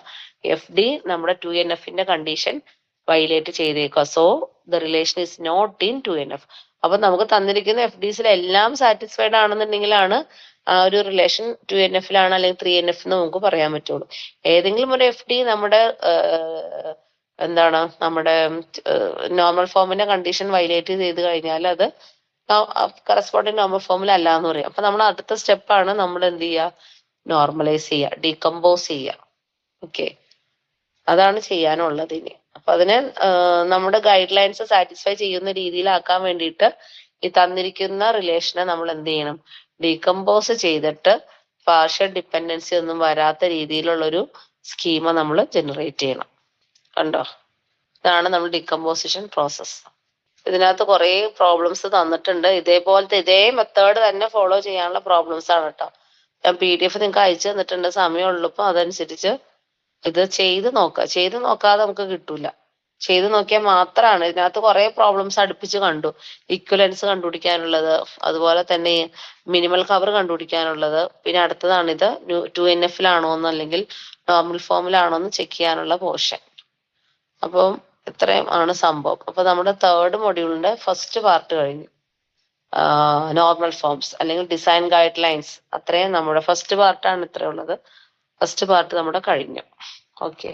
FD നമ്മുടെ 2NF-ന്റെ കണ്ടീഷൻ വയലേറ്റ് ചെയ്തേക്കുക. So the relation is not in 2NF. അപ്പൊ നമുക്ക് തന്നിരിക്കുന്ന FDസിൽ എല്ലാം സാറ്റിസ്ഫൈഡ് ആണെന്നുണ്ടെങ്കിലാണ് ആ ഒരു റിലേഷൻ 2NF-ലാണ് അല്ലെങ്കിൽ 3NF എന്ന് നമുക്ക് പറയാൻ പറ്റുള്ളൂ. ഏതെങ്കിലും ഒരു FD നമ്മുടെ എന്താണ് നമ്മുടെ നോർമൽ ഫോമിന്റെ കണ്ടീഷൻ വയലേറ്റ് ചെയ്ത് കഴിഞ്ഞാൽ അത് കറസ്പോണ്ടിങ് നോർമൽ ഫോമിൽ അല്ല എന്ന് പറയും. അപ്പൊ നമ്മൾ അടുത്ത സ്റ്റെപ്പാണ് നമ്മൾ എന്ത് ചെയ്യുക? നോർമലൈസ് ചെയ്യുക, ഡീകമ്പോസ് ചെയ്യുക. ഓക്കെ. അതാണ് ചെയ്യാനുള്ളത് ഇനി. അപ്പൊ അതിനെ നമ്മുടെ ഗൈഡ് ലൈൻസ് സാറ്റിസ്ഫൈ ചെയ്യുന്ന രീതിയിലാക്കാൻ വേണ്ടിയിട്ട് ഈ തന്നിരിക്കുന്ന റിലേഷനെ നമ്മൾ എന്ത് ചെയ്യണം? ഡീകമ്പോസ് ചെയ്തിട്ട് പാർഷ്യൽ ഡിപ്പെൻഡൻസി ഒന്നും വരാത്ത രീതിയിലുള്ളൊരു സ്കീമ നമ്മൾ ജനറേറ്റ് ചെയ്യണം. കണ്ടോ? ഇതാണ് നമ്മൾ ഡീകമ്പോസിഷൻ പ്രോസസ്. ഇതിനകത്ത് കുറെ പ്രോബ്ലംസ് തന്നിട്ടുണ്ട്. ഇതേപോലത്തെ ഇതേ മെത്തേഡ് തന്നെ ഫോളോ ചെയ്യാനുള്ള പ്രോബ്ലംസ് ആണ് കേട്ടോ. ഞാൻ PDF നിങ്ങൾക്ക് അയച്ചു തന്നിട്ടുണ്ട്. സമയമുള്ളപ്പോൾ അതനുസരിച്ച് ഇത് ചെയ്ത് നോക്കുക. ചെയ്ത് നോക്കാതെ നമുക്ക് കിട്ടൂല. ചെയ്ത് നോക്കിയാൽ മാത്രമാണ്. ഇതിനകത്ത് കുറെ പ്രോബ്ലംസ് അടുപ്പിച്ച് കണ്ടു. ഇക്വലൻസ് കണ്ടുപിടിക്കാനുള്ളത്, അതുപോലെ തന്നെ മിനിമൽ കവർ കണ്ടുപിടിക്കാനുള്ളത്, പിന്നെ അടുത്തതാണ് ഇത് 2NF-ലാണോ എന്ന് അല്ലെങ്കിൽ നോർമൽ ഫോമിലാണോ എന്ന് ചെക്ക് ചെയ്യാനുള്ള പോർഷൻ. അപ്പം ഇത്രയും ആണ് സംഭവം. അപ്പൊ നമ്മുടെ തേർഡ് മൊഡ്യൂളിന്റെ ഫസ്റ്റ് പാർട്ട് കഴിഞ്ഞു. നോർമൽ ഫോംസ് അല്ലെങ്കിൽ ഡിസൈൻ ഗൈഡ് ലൈൻസ്, അത്രയും നമ്മുടെ ഫസ്റ്റ് പാർട്ടാണ് ഇത്രയുള്ളത്. ഫസ്റ്റ് പാർട്ട് നമ്മുടെ കഴിഞ്ഞു. ഓക്കെ.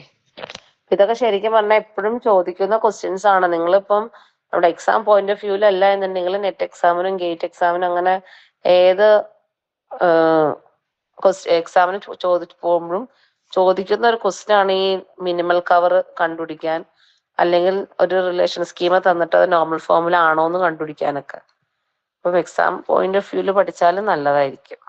ഇതൊക്കെ ശരിക്കും പറഞ്ഞാൽ എപ്പോഴും ചോദിക്കുന്ന ക്വസ്റ്റ്യൻസ് ആണ്. നിങ്ങളിപ്പം നമ്മുടെ എക്സാം പോയിന്റ് ഓഫ് വ്യൂവിലല്ല എന്നുണ്ടെങ്കിൽ നെറ്റ് എക്സാമിനും ഗേറ്റ് എക്സാമിനും അങ്ങനെ ഏത് എക്സാമിന് പോകുമ്പോഴും ചോദിക്കുന്ന ഒരു ക്വസ്റ്റ്യൻ ആണ് ഈ മിനിമൽ കവർ കണ്ടുപിടിക്കാൻ, അല്ലെങ്കിൽ ഒരു റിലേഷൻ സ്കീമ തന്നിട്ട് അത് നോർമൽ ഫോമിലാണോ എന്ന് കണ്ടുപിടിക്കാനൊക്കെ. അപ്പം എക്സാം പോയിന്റ് ഓഫ് വ്യൂവിൽ പഠിച്ചാലും നല്ലതായിരിക്കും.